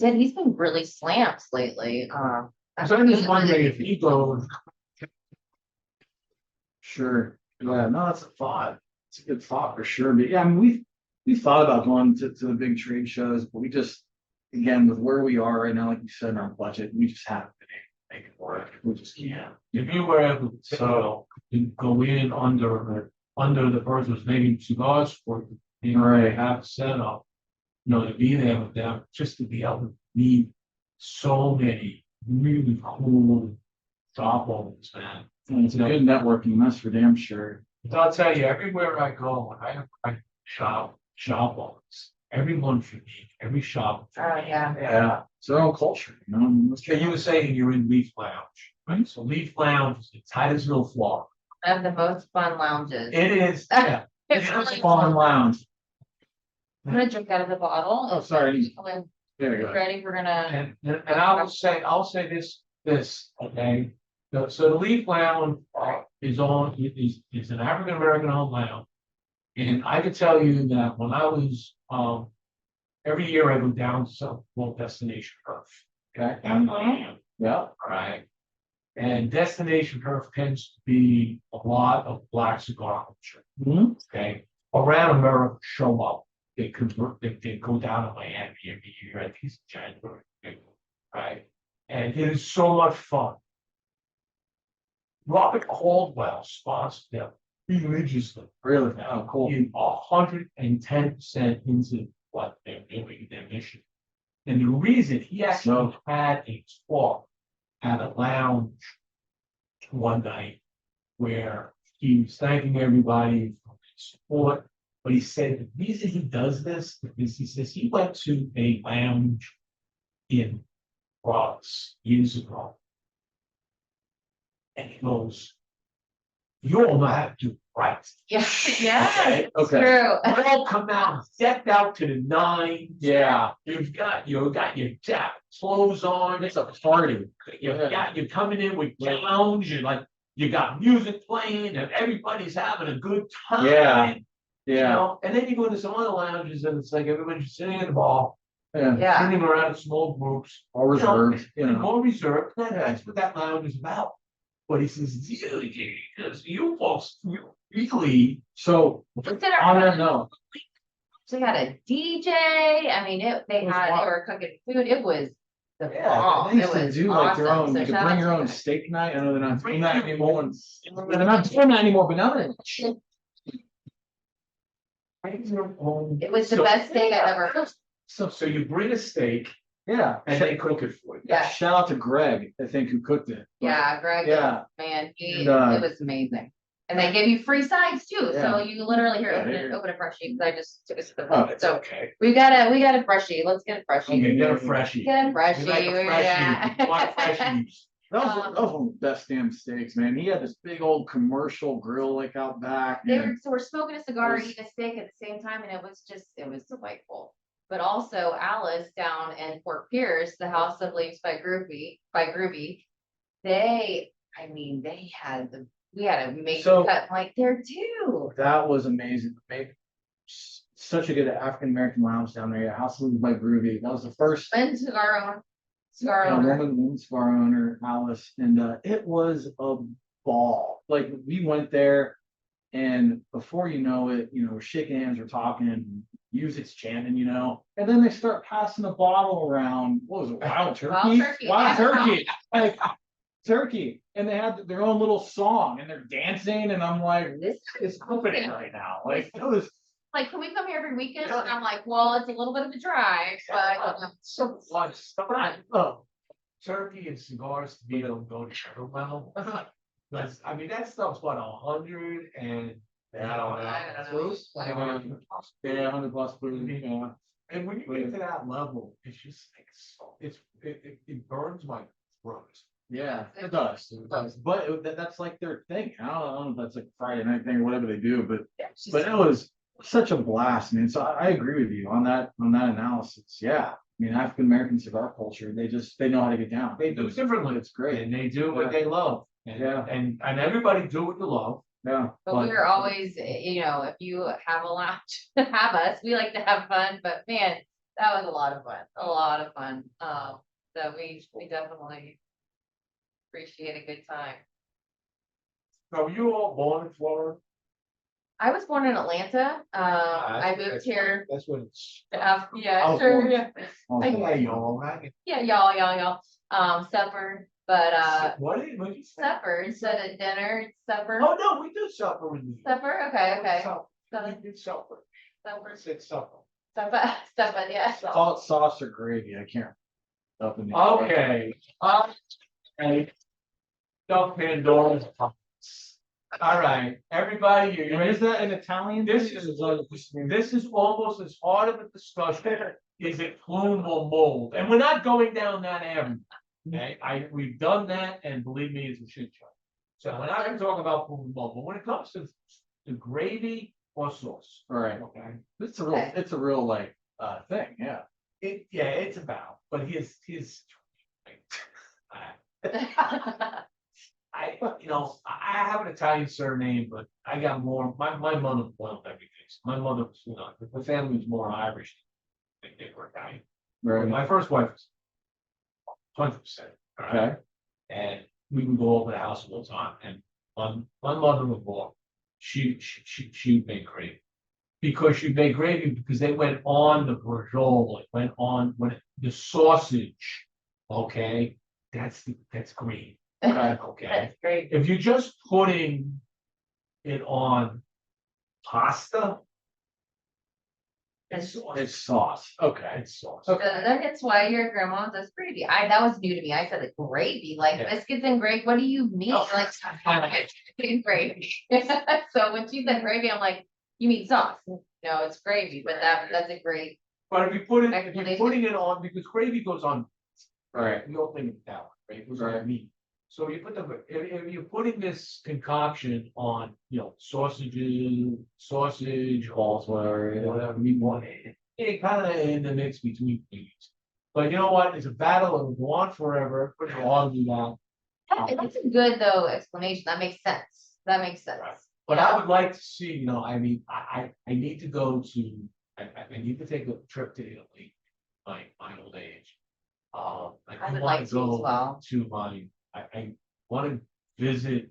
He's been really slammed lately. So I'm just wondering if he goes. Sure. Yeah, no, that's a thought. It's a good thought for sure. But yeah, I mean, we've thought about going to the big trade shows, but we just, again, with where we are right now, like you said, in our budget, we just haven't been able to make it work. We just can't. If you were able to go in under the person's name cigars for Right. have set up, to be there with them, just to be able to meet so many really cool shop owners, man. And it's a good networking, that's for damn sure. So I'll tell you, everywhere I go, when I shop owners, everyone's unique, every shop. Oh, yeah. Yeah. It's our own culture, Okay, you were saying you're in Leaf Lounge, right? So Leaf Lounge is in Titusville, Florida. I have the most fun lounges. It is, yeah. It's It's really fun fun. lounge. I'm gonna drink out of the bottle. Oh, sorry. When There you we're go. ready, we're gonna. And I'll say this, okay, So the Leaf Lounge is an African American owned lounge. And I can tell you that when I was, every year I go down to some called Destination Perf. Okay. Down in Miami, Yeah. right? And Destination Perf tends to be a lot of black cigar culture, Mhm. okay? Around America show up. They go down to Miami every year, I think it's January, right? And it is so much fun. Robert Caldwell sponsors them religiously. Really? Oh, cool. 110% into what they're doing, their mission. And the reason he actually had a talk at a lounge one night where he was thanking everybody for their support. But he said the reason he does this is he says he went to a lounge in Ross years ago. And he goes, you all know how to do it right. Yeah, yeah, Okay. true. You all come out, decked out to the nines. Yeah. You've got your jack clothes on. It's a party. You're coming in with gowns, you got music playing and everybody's having a good time. Yeah. You Yeah. know, and then you go to some other lounges and it's like everybody's sitting in the bar, Yeah. Yeah, sitting around in small groups. All reserved, you know. More reserved. That's what that lounge is about. But he says, you folks, you really. So Consider- on that note, they had a DJ. I mean, they wild. were cooking food. It was the yeah, bomb. they It used to was do like their awesome. own. So You could shout bring out your to own them. steak night. I know they're not doing that anymore. They're not doing that anymore, but now they're. It was the best steak I've ever cooked. So you bring a steak Yeah. and they cook it for you. Yeah. Shout out to Greg, I think, who cooked it. Yeah, Greg, Yeah. man, And, it was amazing. And they give you free sides too, so Yeah. you literally Yeah, open a freshie, because I just took a sip Oh, of it. It's So okay. we got a freshie, let's get a freshie. Okay, get a freshie. Get a freshie, We like a yeah. freshie. We want freshies. That was one of the best damn steaks, man. He had this big old commercial grill like out back. So we're smoking a cigar and eating a steak at the same time, and it was delightful. But also Alice down in Fort Pierce, the House of Leaves by Groovy, we had a make So- cut like there too. That was amazing. Such a good African American lounge down there. Yeah, House of Leaves by Groovy. That was the first And cigar owner. woman cigar owner, Alice, and it was a ball. Like we went there, and before you know it, we're shaking hands, we're talking, music's chanting, and then they start passing the bottle around. What was it? Wild turkey. Wild turkey. Wild turkey. Like turkey, and they had their own little song, and they're dancing, and I'm like, This it's happening right now. Like it was. like, can we come here every weekend? And I'm like, well, it's a little bit of a drive, but So much stuff. Oh, turkey and cigars to me don't go together well. Because I mean that stuff's what 100 and I don't know. Yeah, 100 plus food. Yeah. And when you get to that level, it's just like it burns my throat. Yeah, it does. It does. But that's like their thing. I don't know if that's like Friday night thing or whatever they do, but it was such a blast, man. So I agree with you on that analysis. Yeah. I mean, African American cigar culture, they know how to get down. They do it differently. It's great. And they do what they love. And, Yeah. and everybody do what you love. Yeah. But we're always, if you have a lounge to have us, we like to have fun, but man, that was a lot of fun. So we definitely appreciate a good time. So you all born in Florida? I was born in Atlanta. I moved here. That's what it's. Yeah, was sure, born. yeah. Yeah, y'all. Right? Yeah, y'all. Supper, but What did you say? supper instead of dinner, it's supper. Oh no, we do supper with you. Supper, okay. We did supper. Supper, I said supper. supper, yeah. Call it sauce or gravy. I can't. Up in the Okay. Okay. Stuff Pandora's box. All right, everybody, you And ready? is that an Italian? This thing? this is almost as hard of a discussion. Is it plume or mold? And we're not going down that avenue. Okay, we've done that, and believe me, it's a shit show. So we're not gonna talk about plume and mold, but when it comes to gravy or sauce, All right. okay? It's a real like thing. Yeah. It's about, but his I have an Italian surname, but I got more, my mother boiled everything. My mother was, the family was more Irish than they were Italian. Right. My first wife was 100%. Okay. And we would go over the house all the time, and my mother-in-law, she made gravy. Because she made gravy because they went on the brajol, it went on when the sausage, okay, that's green. Okay. That's great. If you're just putting it on pasta, it's sauce. Okay. It's sauce. So that's why your grandma does gravy. That was new to me. I said like gravy, like Yeah. biscuits and gravy. What do you mean? No. Like gravy. So when she said gravy, I'm like, you mean sauce? No, it's gravy. But that's a great. But if you're Explanation. putting it on, because gravy goes on, Right. you don't think it that way, right? It goes Right. on meat. So you put if you're putting this concoction on, sausage, Baltimore. whatever you want, it kind of in the mix between things. But you know what? It's a battle and go on forever. Put your argue out. That's a good though explanation. That makes sense. That makes sense. Right. But I would like to see, I need to go to, I need to take a trip to Italy, my old age. I I would want like to to as go well. to I want to visit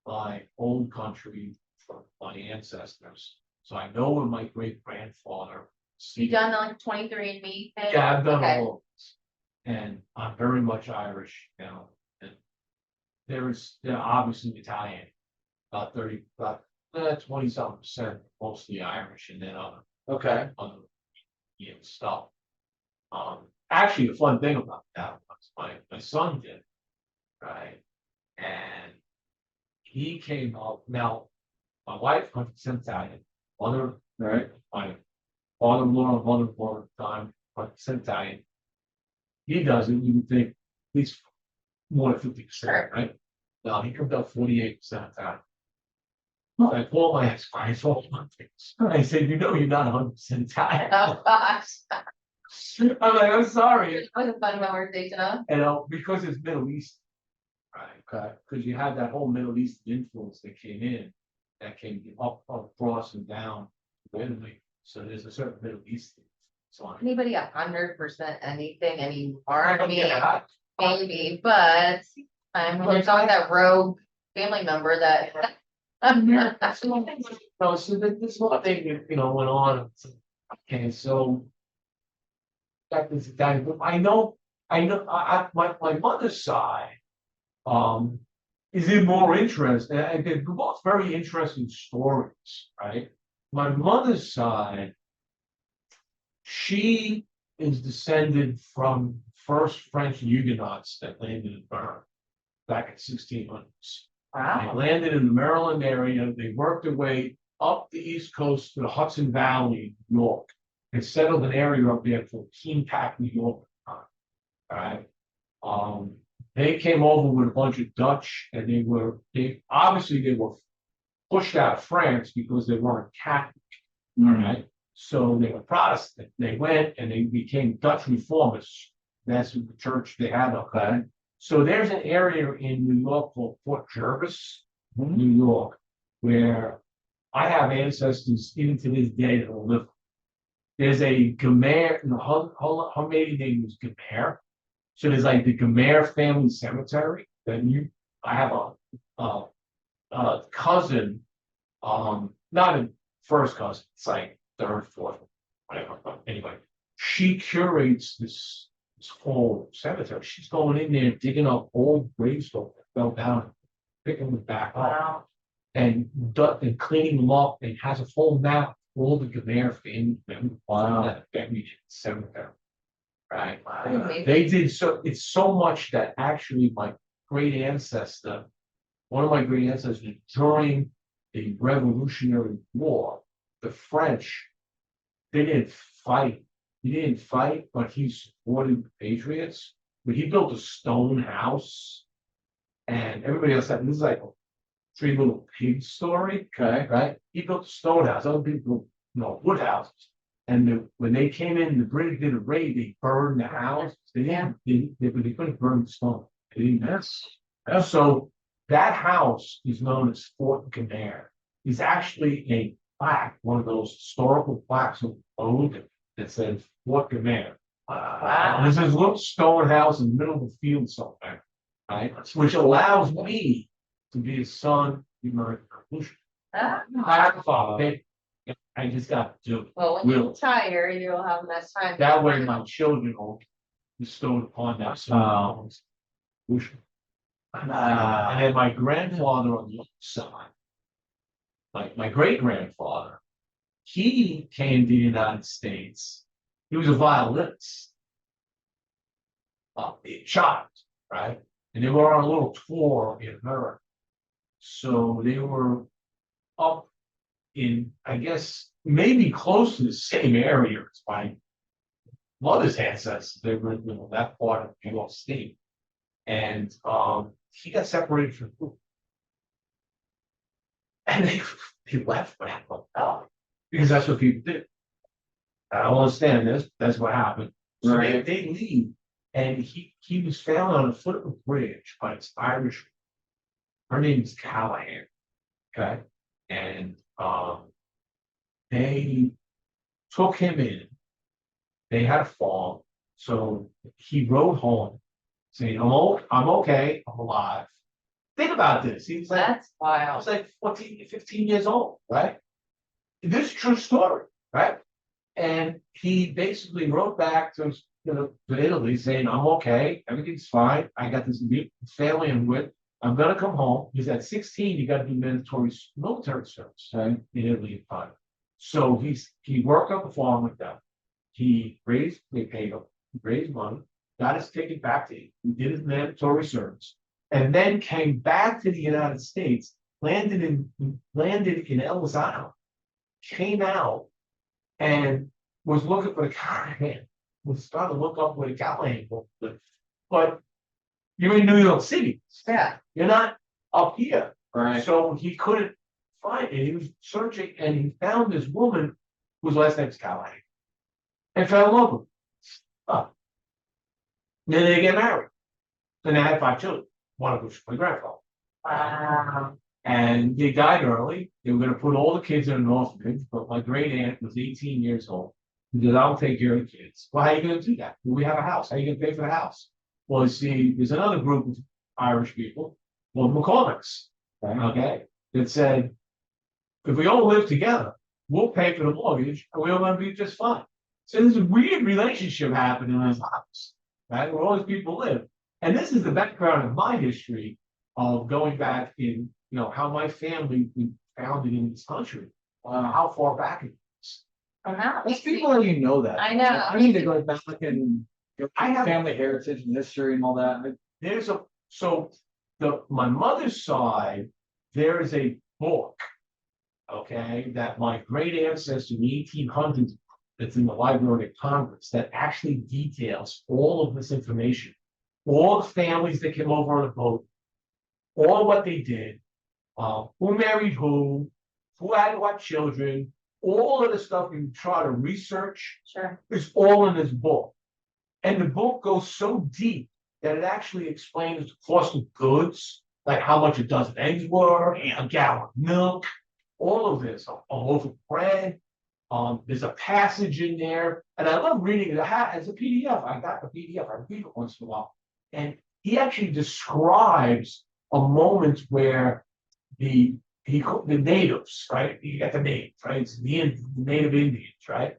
my old country from my ancestors. So I know where my great grandfather. You done like 23andMe thing? Yeah, I've done Okay. all of this. And I'm very much Irish now. And they're obviously Italian, about 20-something%, mostly Irish, and then Okay. other stuff. Actually, the fun thing about that was my son did, right? And he came up. Now, my wife, 100% Italian, mother, Right. my father-in-law, mother-in-law at the time, 100% Italian. He doesn't, you would think at least more than 50%, Sure. right? No, he comes out 48% Italian. I called my ex-wife all my things. I said, you're not 100% Italian. Oh gosh. I'm like, I'm sorry. That was a fun conversation, huh? And because it's Middle East, right? Okay. Because you had that whole Middle Eastern influence that came up across and down to Italy. So there's a certain Middle Eastern. So Anybody 100% anything anymore? I mean, yeah, maybe, but when there's always that rogue family member that. so this whole thing went on. Okay, so that is that. But I know. My mother's side, is in more interest, and they're both very interesting stories, right? My mother's side, she is descended from first French Huguenots that landed in Bern back in 1600s. They Wow. landed in the Maryland area. They worked their way up the East Coast to the Hudson Valley, New York, and settled an area up there called Keenpack, New York. All right. They came over with a bunch of Dutch, and they were pushed out of France because they weren't Catholic. All right. So they were Protestant. They went and they became Dutch reformers. That's the church they had up there. So there's an area in New York called Fort Jervis, New York, where I have ancestors even to this day that live. There's a Gamer, her maiden name was Gamer. So there's like the Gamer family cemetery. I have a cousin, not a first cousin, it's like third, fourth, whatever. But anyway, she curates this whole cemetery. She's going in there digging up old gravestones that fell down, picking them back up, Wow. and cleaning them up, and has a whole map of all the Gamer family members. Wow. That buried in the cemetery. Right. Amazing. They did it's so much that actually my great ancestor, one of my great ancestors during the Revolutionary War, the French, they didn't fight. He didn't fight, but he supported the Patriots. But he built a stone house, and everybody else said this is like a Three Little Pigs story. Okay. Right? He built a stone house. Other people, wood houses. And when they came in, the British did a raid. They burned the house. They couldn't burn the stone. They didn't. Yes. So That house is known as Fort Canare. It's actually a plaque, one of those historical plaques of old that says Fort Canare. And there's this little stone house in the middle of the field somewhere, right? Which allows me to be a son of the American Revolution. I just got to do it. Well, when you retire, you'll have less time. That way my children will bestow upon that son. And then my grandfather on the other side, my great grandfather, he came to the United States. He was a violinist, a child, right? And they were on a little tour in America. So they were up in, I guess, maybe close to the same area as my mother's ancestors. They were in that part of New York State. And he got separated from food. And they left because that's what people did. I don't understand this. That's what happened. So Right. they leave, and he was found on the foot of a bridge by this Irish. Her name is Callahan. Okay, and they took him in. They had a farm, so he rode home, saying, I'm okay, I'm alive." Think about this. He was like, That's I wild. was like 14, 15 years old, right? This is a true story, right? And he basically wrote back to to Italy saying, "I'm okay, everything's fine. I got this family I'm with. I'm gonna come home." Because at 16, you got to do mandatory military service, right? In Italy at the time. So he worked on the farm with them. They paid him, raised money, got his ticket back to him. He did his mandatory service, and then came back to the United States, landed in Ellis Island, came out, and was looking for the Callahan. Was starting to look up where the Callahan lived. But you're in New York City. Yeah. You're not up here. Right. So he couldn't find it. He was searching, and he found this woman whose last name's Callahan. And fell in love with her. Then they get married. And they had 5 children, one of which was my grandfather. Wow. And they died early. They were going to put all the kids in an orphanage, but my great aunt was 18 years old. He said, "I'll take care of the kids." Well, how are you going to do that? Well, we have a house. How are you going to pay for the house? Well, you see, there's another group of Irish people, called McCormick's, okay, that said, if we all live together, we'll pay for the mortgage and we're going to be just fine. So there's a weird relationship happening in this house, right? Where all these people live. And this is the background of my history of going back in, how my family was founded in this country, how far back it is. Most people don't even know that. I know. I need to go back and I have family heritage and history and all that. My mother's side, there is a book, okay, that my great ancestor in the 1800s, that's in the Library of Congress, that actually details all of this information, all the families that came over on a boat, all what they did, who married who had what children, all of the stuff you try to research Sure. is all in this book. And the book goes so deep that it actually explains the cost of goods, like how much a dozen eggs were, a gallon of milk, all of this, a loaf of bread. There's a passage in there, and I love reading it as a PDF. I got the PDF, I read it once in a while. And he actually describes a moment where the natives, right? You got the names, right? It's the native Indians, right?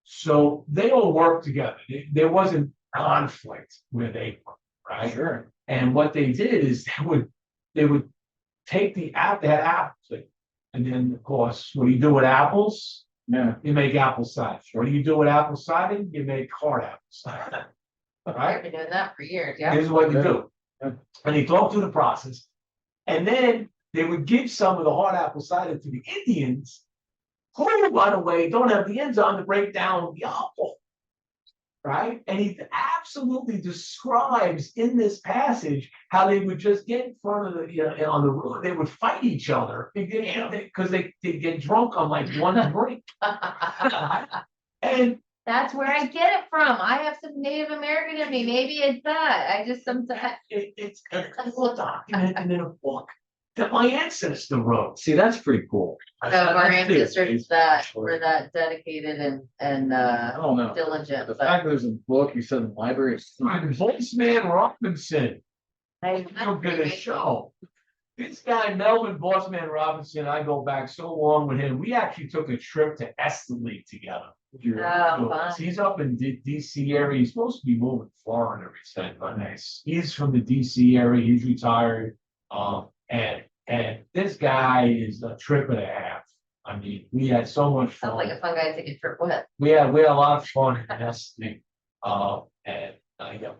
So they all worked together. There wasn't conflict where they were, right? Sure. And what they did is they would take they had apples, and then of course, what do you do with apples? Yeah. You make apple cider. What do you do with apple cider? You make hard apple cider. Right? I've been doing that for years. Yeah. Here's what you do. Yeah. And they talk through the process. And then they would give some of the hard apple cider to the Indians, who, by the way, don't have the enzyme to break down the apple. Right? And he absolutely describes in this passage how they would just get in front of on the road, they would fight each other because they get drunk on like one drink. And That's where I get it from. I have some Native American in me. Maybe it's that. I just sometimes. It's a little document in a book that my ancestor wrote. See, that's pretty cool. Our That's it. ancestors that were that dedicated and I don't know. diligent. The But fact that there's a book you said in the library. Bossman Robinson. I Real good at show. This guy, Melbourne Bossman Robinson, I go back so long with him. We actually took a trip to Esteli together. Oh, fun. He's up in DC area. He's supposed to be moving to Florida recently, but he's from the DC area. He's retired. And this guy is a trip and a half. I mean, we had so much fun. Sounds like a fun guy to take a trip with. We had a lot of fun in Esteli.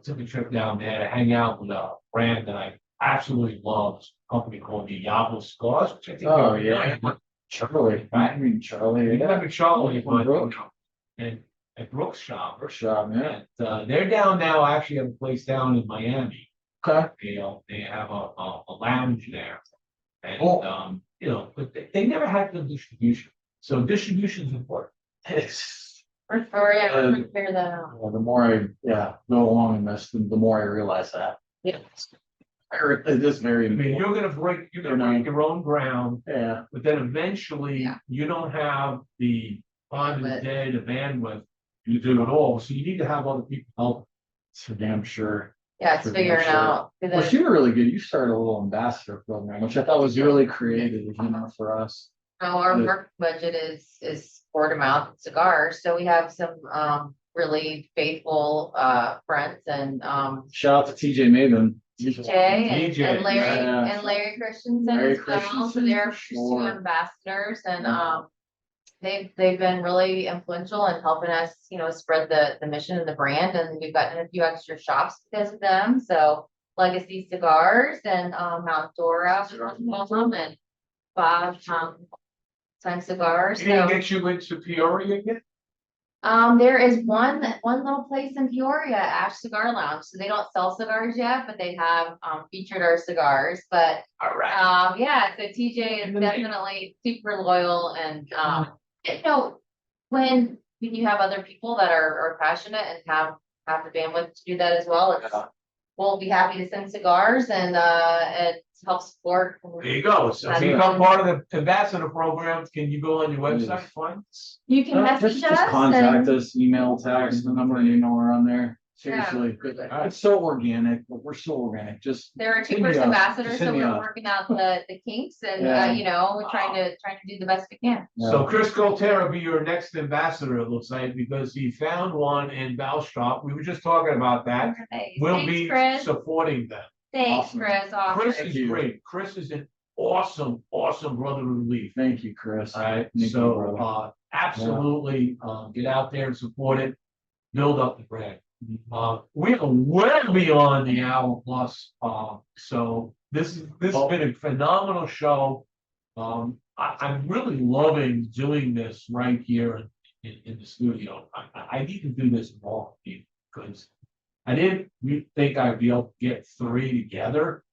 Took a trip down there to hang out with a brand that I absolutely love, a company called the Yabo Cigars, which I think. Oh, yeah. Charlie. I mean, Charlie. You remember Charlie, From Brooke. and at Brooks Shop. Workshop, yeah. And, they're down now, actually have a place down in Miami. Okay. They have a lounge there. And, Oh. but they never had good distribution. So distribution is important. We're figure that out. Well, the more I, go along in this, the more I realize that. Yeah. It is very I mean, important. you're gonna break your own ground, Yeah. but then eventually Yeah. you don't have the time of the Bandwidth. day, the bandwidth to do it all. So you need to have other people help. It's for damn sure. Yeah, it's For figuring sure. out. 'Cause Well, then- you were really good. You started a little ambassador program, which I thought was really creative, for us. No, our Good. work budget is word of mouth cigars, so we have some really faithful friends and Shout out to TJ Maven. Jay DJ, and Larry yeah. and Larry Christensen Larry as well. So Christensen, they're for two sure. ambassadors and Yeah. they've been really influential in helping us, spread the mission of the brand, and we've gotten a few extra shops because of them. So Legacy Cigars and Mount Dora and Bob Time Cigars. He didn't So get you into Peoria yet? there is one little place in Peoria, Ash Cigar Lounge. So they don't sell cigars yet, but they have featured our cigars. But All right. yeah, so TJ is And then definitely super loyal and when you have other people that are passionate and have the bandwidth to do that as well, we'll be happy to send cigars and help support. There you go. So That's to become part of the ambassador program, can you go on your website, find us? You can message Just us contact and us, email, text, the number you know are on there. Yeah. Seriously, it's so organic, but we're so organic, just. there are Hit two me first up. ambassadors, Just hit so me we're up. working out the kinks and Yeah. we're trying to do the best we can. So Chris Colterra will be your next ambassador, it looks like, because he found one in Bastrop. We were just talking about that. Nice. We'll Thanks, be Chris. supporting them. Thanks, Awesome. Chris. Awesome. Chris Thank is you. great. Chris is an awesome brother of relief. Thank you, Chris. All right, Thank you, so brother. absolutely get out there and support it, build up the brand. We are well beyond the hour plus, so this has been a phenomenal show. I'm really loving doing this right here in the studio. I need to do this more because I didn't think I'd be able to get three together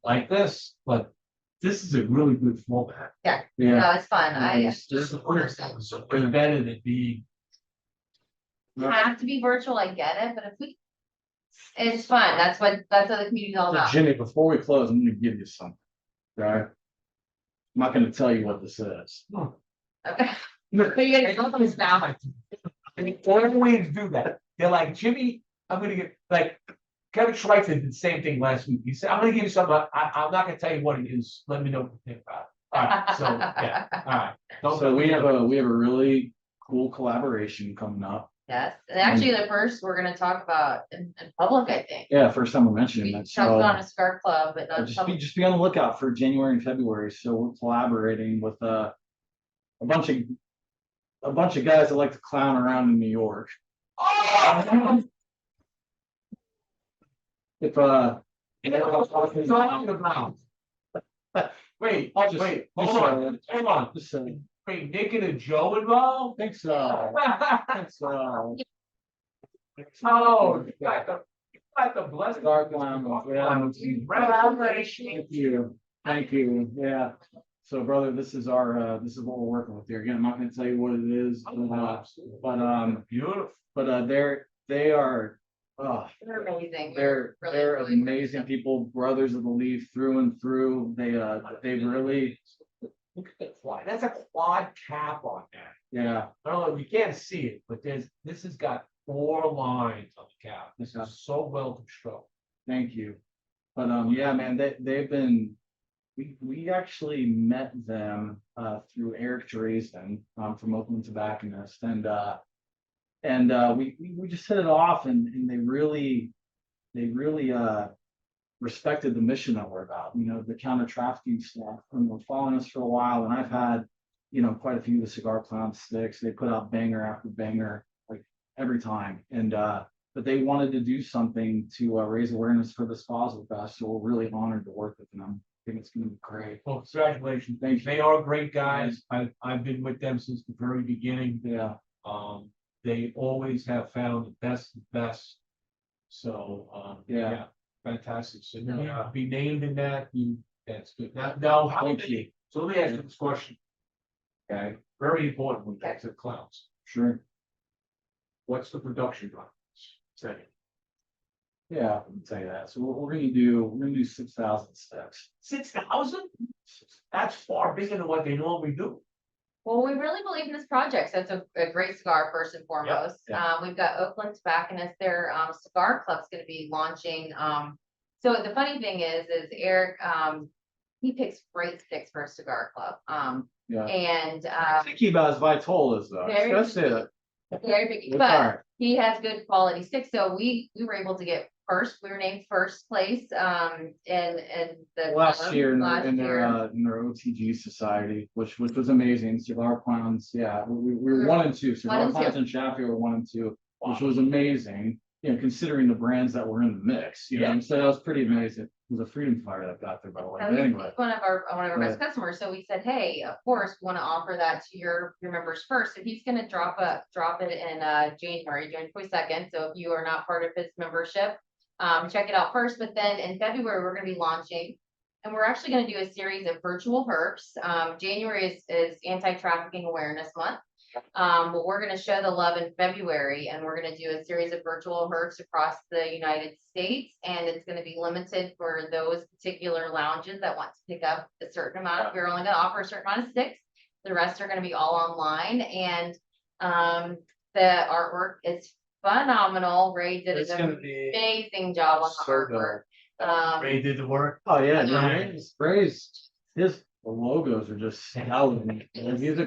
like this, but this is a really good format. Yeah. No, it's fun. Nice. This is better than being. Have to be virtual, I get it, but it's fun. That's what the community's all So about. Jimmie, before we close, I'm gonna give you something. Right? I'm not gonna tell you what this is. Okay. So you gotta go from his mouth. They always do that. They're like, Jimmie, I'm gonna get, like, Kevin Schweitzer did the same thing last week. He said, I'm gonna give you something, I'm not gonna tell you what it is, let me know what you think about it. All right, so, yeah, all right. So we have a really cool collaboration coming up. Yes, and actually the first we're gonna talk about in public, I think. Yeah, first time we're mentioning We that. talked So about a cigar club, but not just public. be on the lookout for January and February. So we're collaborating with a bunch of guys that like to clown around in New York. If Wait, I'll just- wait, just, hold on. just saying. Wait, Nick and Joe involved? Think so. Think so. Oh, you got the blessing. Dark Clown, yeah. Congratulations. Thank you. Yeah. So brother, this is what we're working with here. Again, I'm not gonna tell you what it is, Beautiful. but they are, They're amazing. they're Really amazing people, brothers of the leaf through and through. They really, Look at that fly. That's a quad cap on that. yeah. I don't know, you can't see it, but this has got 4 lines on the cap. This is so well constructed. Thank you. But yeah, man, they've been. We actually met them through Eric Dresden from Oakland Tobacconist, and we just hit it off, and they really respected the mission that we're about. You know, the counter trafficking stuff, and they're following us for a while. And I've had, you know, quite a few of the Cigar Clown sticks. They put out banger after banger, like every time. And but they wanted to do something to raise awareness for this cause with us. So we're really honored to work with them. I think it's going to be great. Well, congratulations. Thank you. They are great guys. I've been with them since the very beginning. Yeah. They always have found the best of the best. So, yeah, fantastic. So, be named in that, that's good. Now, how Thank many? you. So let me ask you this question. Okay, very important when it comes to clowns. Sure. What's the production run? Say. Yeah, I can tell you that. So we're gonna do 6,000 sticks. 6,000? That's far bigger than what they normally do. Well, we really believe in this project, so it's a great cigar first and foremost. We've got Oakland Tobacconist, their cigar club's gonna be launching. So the funny thing is Eric, he picks great sticks for a cigar club. Yeah. And I think he about as Vitolas though. Very That's it. very big, With but art. he has good quality sticks. So we were able to get first. We were named first place in the Last club year in last their OTG society, which was amazing. Cigar Clowns, yeah, we were 1 and 2. Cigar and Clowns and Chaffiot were 1 and 2, which was amazing. You know, considering the brands that were in the mix, you know, so that was pretty amazing. It was a freedom fighter that got there, by the way. So But he's anyway, one of our best customers. So we said, hey, of course, we want to offer that to your members first. So he's going to drop it in January 22nd. So if you are not part of his membership, check it out first. But then in February, we're going to be launching, and we're actually going to do a series of virtual herps. January is Anti-Trafficking Awareness Month. But we're going to show the love in February, and we're going to do a series of virtual herps across the United States, and it's going to be limited for those particular lounges that want to pick up a certain amount. We're only going to offer a certain amount of sticks. The rest are going to be all online, and the artwork is phenomenal. Ray did an amazing job on the artwork. Ray did the work. oh yeah, the logos are just stellar. He's a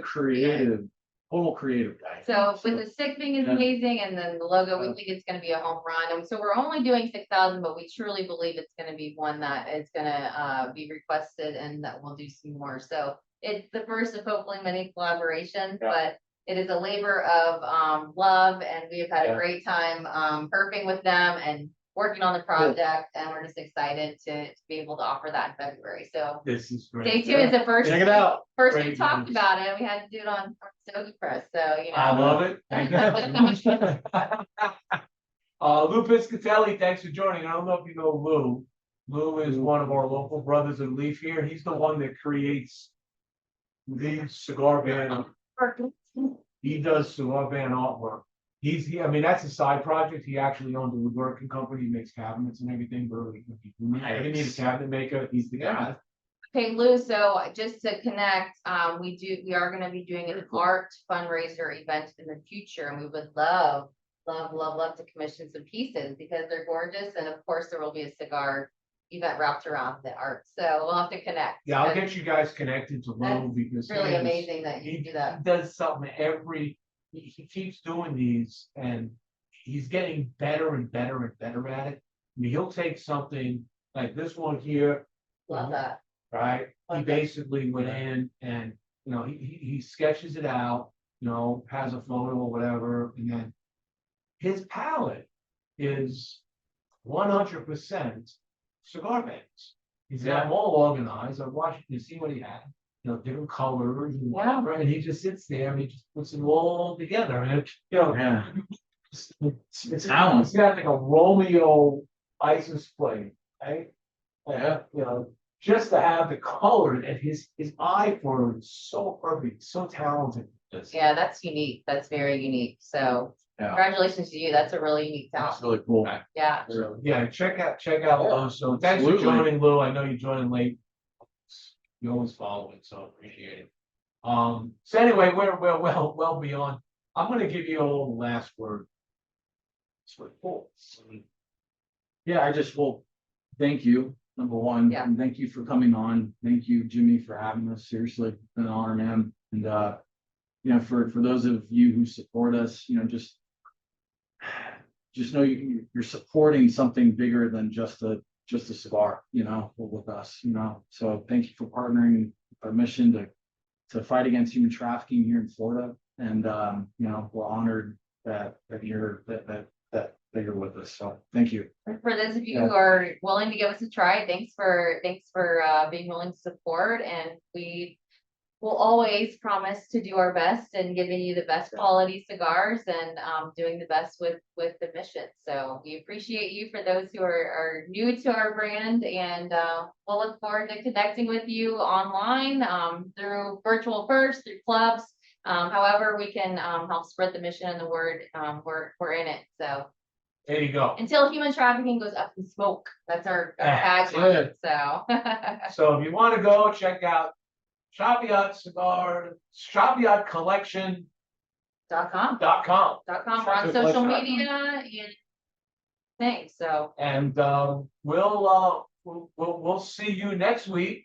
total creative guy. So with the stick thing is amazing, and then the logo, we think it's gonna be a home run. And so we're only doing 6,000, but we truly believe it's gonna be one that is gonna be requested, and that we'll do some more. So it's the first of hopefully many collaborations, but it is a labor of love, and we have had a great time herping with them and working on the project, and we're just excited to be able to offer that in February. So This is stay great. tuned. It's the first Check it out. first we Great talked news. about it. We had to do it on Stogie Press, so you know. I love it. Thank you. Lou Piscatelli, thanks for joining. I don't know if you know Lou. Lou is one of our local brothers in Leaf here. He's the one that creates the cigar band. He does cigar band artwork. I mean, that's a side project. He actually owns a woodworking company. He makes cabinets and everything. But if you need a cabinet maker, he's the guy. Okay, Lou, so just to connect, we are gonna be doing an art fundraiser event in the future, and we would love to commission some pieces because they're gorgeous, and of course, there will be a cigar event wrapped around the art, so we'll have to connect. Yeah, I'll get you guys connected to Lou because It's really amazing that you he do that. he does something he keeps doing these, and he's getting better and better and better at it. I mean, he'll take something like this one here. Love that. Right, he Okay. basically went in and, you know, he sketches it out, you know, has a photo or whatever, and then his palette is 100% cigar bands. He's got them all organized. I watched, you see what he had, you know, different colors and whatever, and he just sits there and he just puts them all together, and you know, it's got like a Romeo license plate, right? Yeah. You know, just to have the color and his eye for it is so perfect, so talented. Yeah, that's unique. That's very unique. So Yeah. congratulations to you. That's a really unique That's talent. really cool. Yeah. So, yeah, check out Lou. So thanks Absolutely. for joining, Lou. I know you joined late. You always follow it, so appreciate it. So anyway, we're well beyond. I'm gonna give you all the last word. Cool. Yeah, I just will thank you, number one. Yeah. And thank you for coming on. Thank you, Jimmie, for having us. Seriously, it's been an honor, man. And for those of you who support us, just know you're supporting something bigger than just a cigar, with us, So thank you for partnering with our mission to fight against human trafficking here in Florida. And we're honored that you're with us. So thank you. For those of you who are willing to give us a try, thanks for being willing to support, and we will always promise to do our best and giving you the best quality cigars and doing the best with the mission. So we appreciate you. For those who are new to our brand, and we'll look forward to connecting with you online through virtual first, through clubs, however we can help spread the mission and the word. We're in it. So There you go. until human trafficking goes up in smoke, that's our tagline. So So if you want to go check out Chaffiot Cigar, Chaffiot Collection .com. .com. We're on social media and things. So And we'll see you next week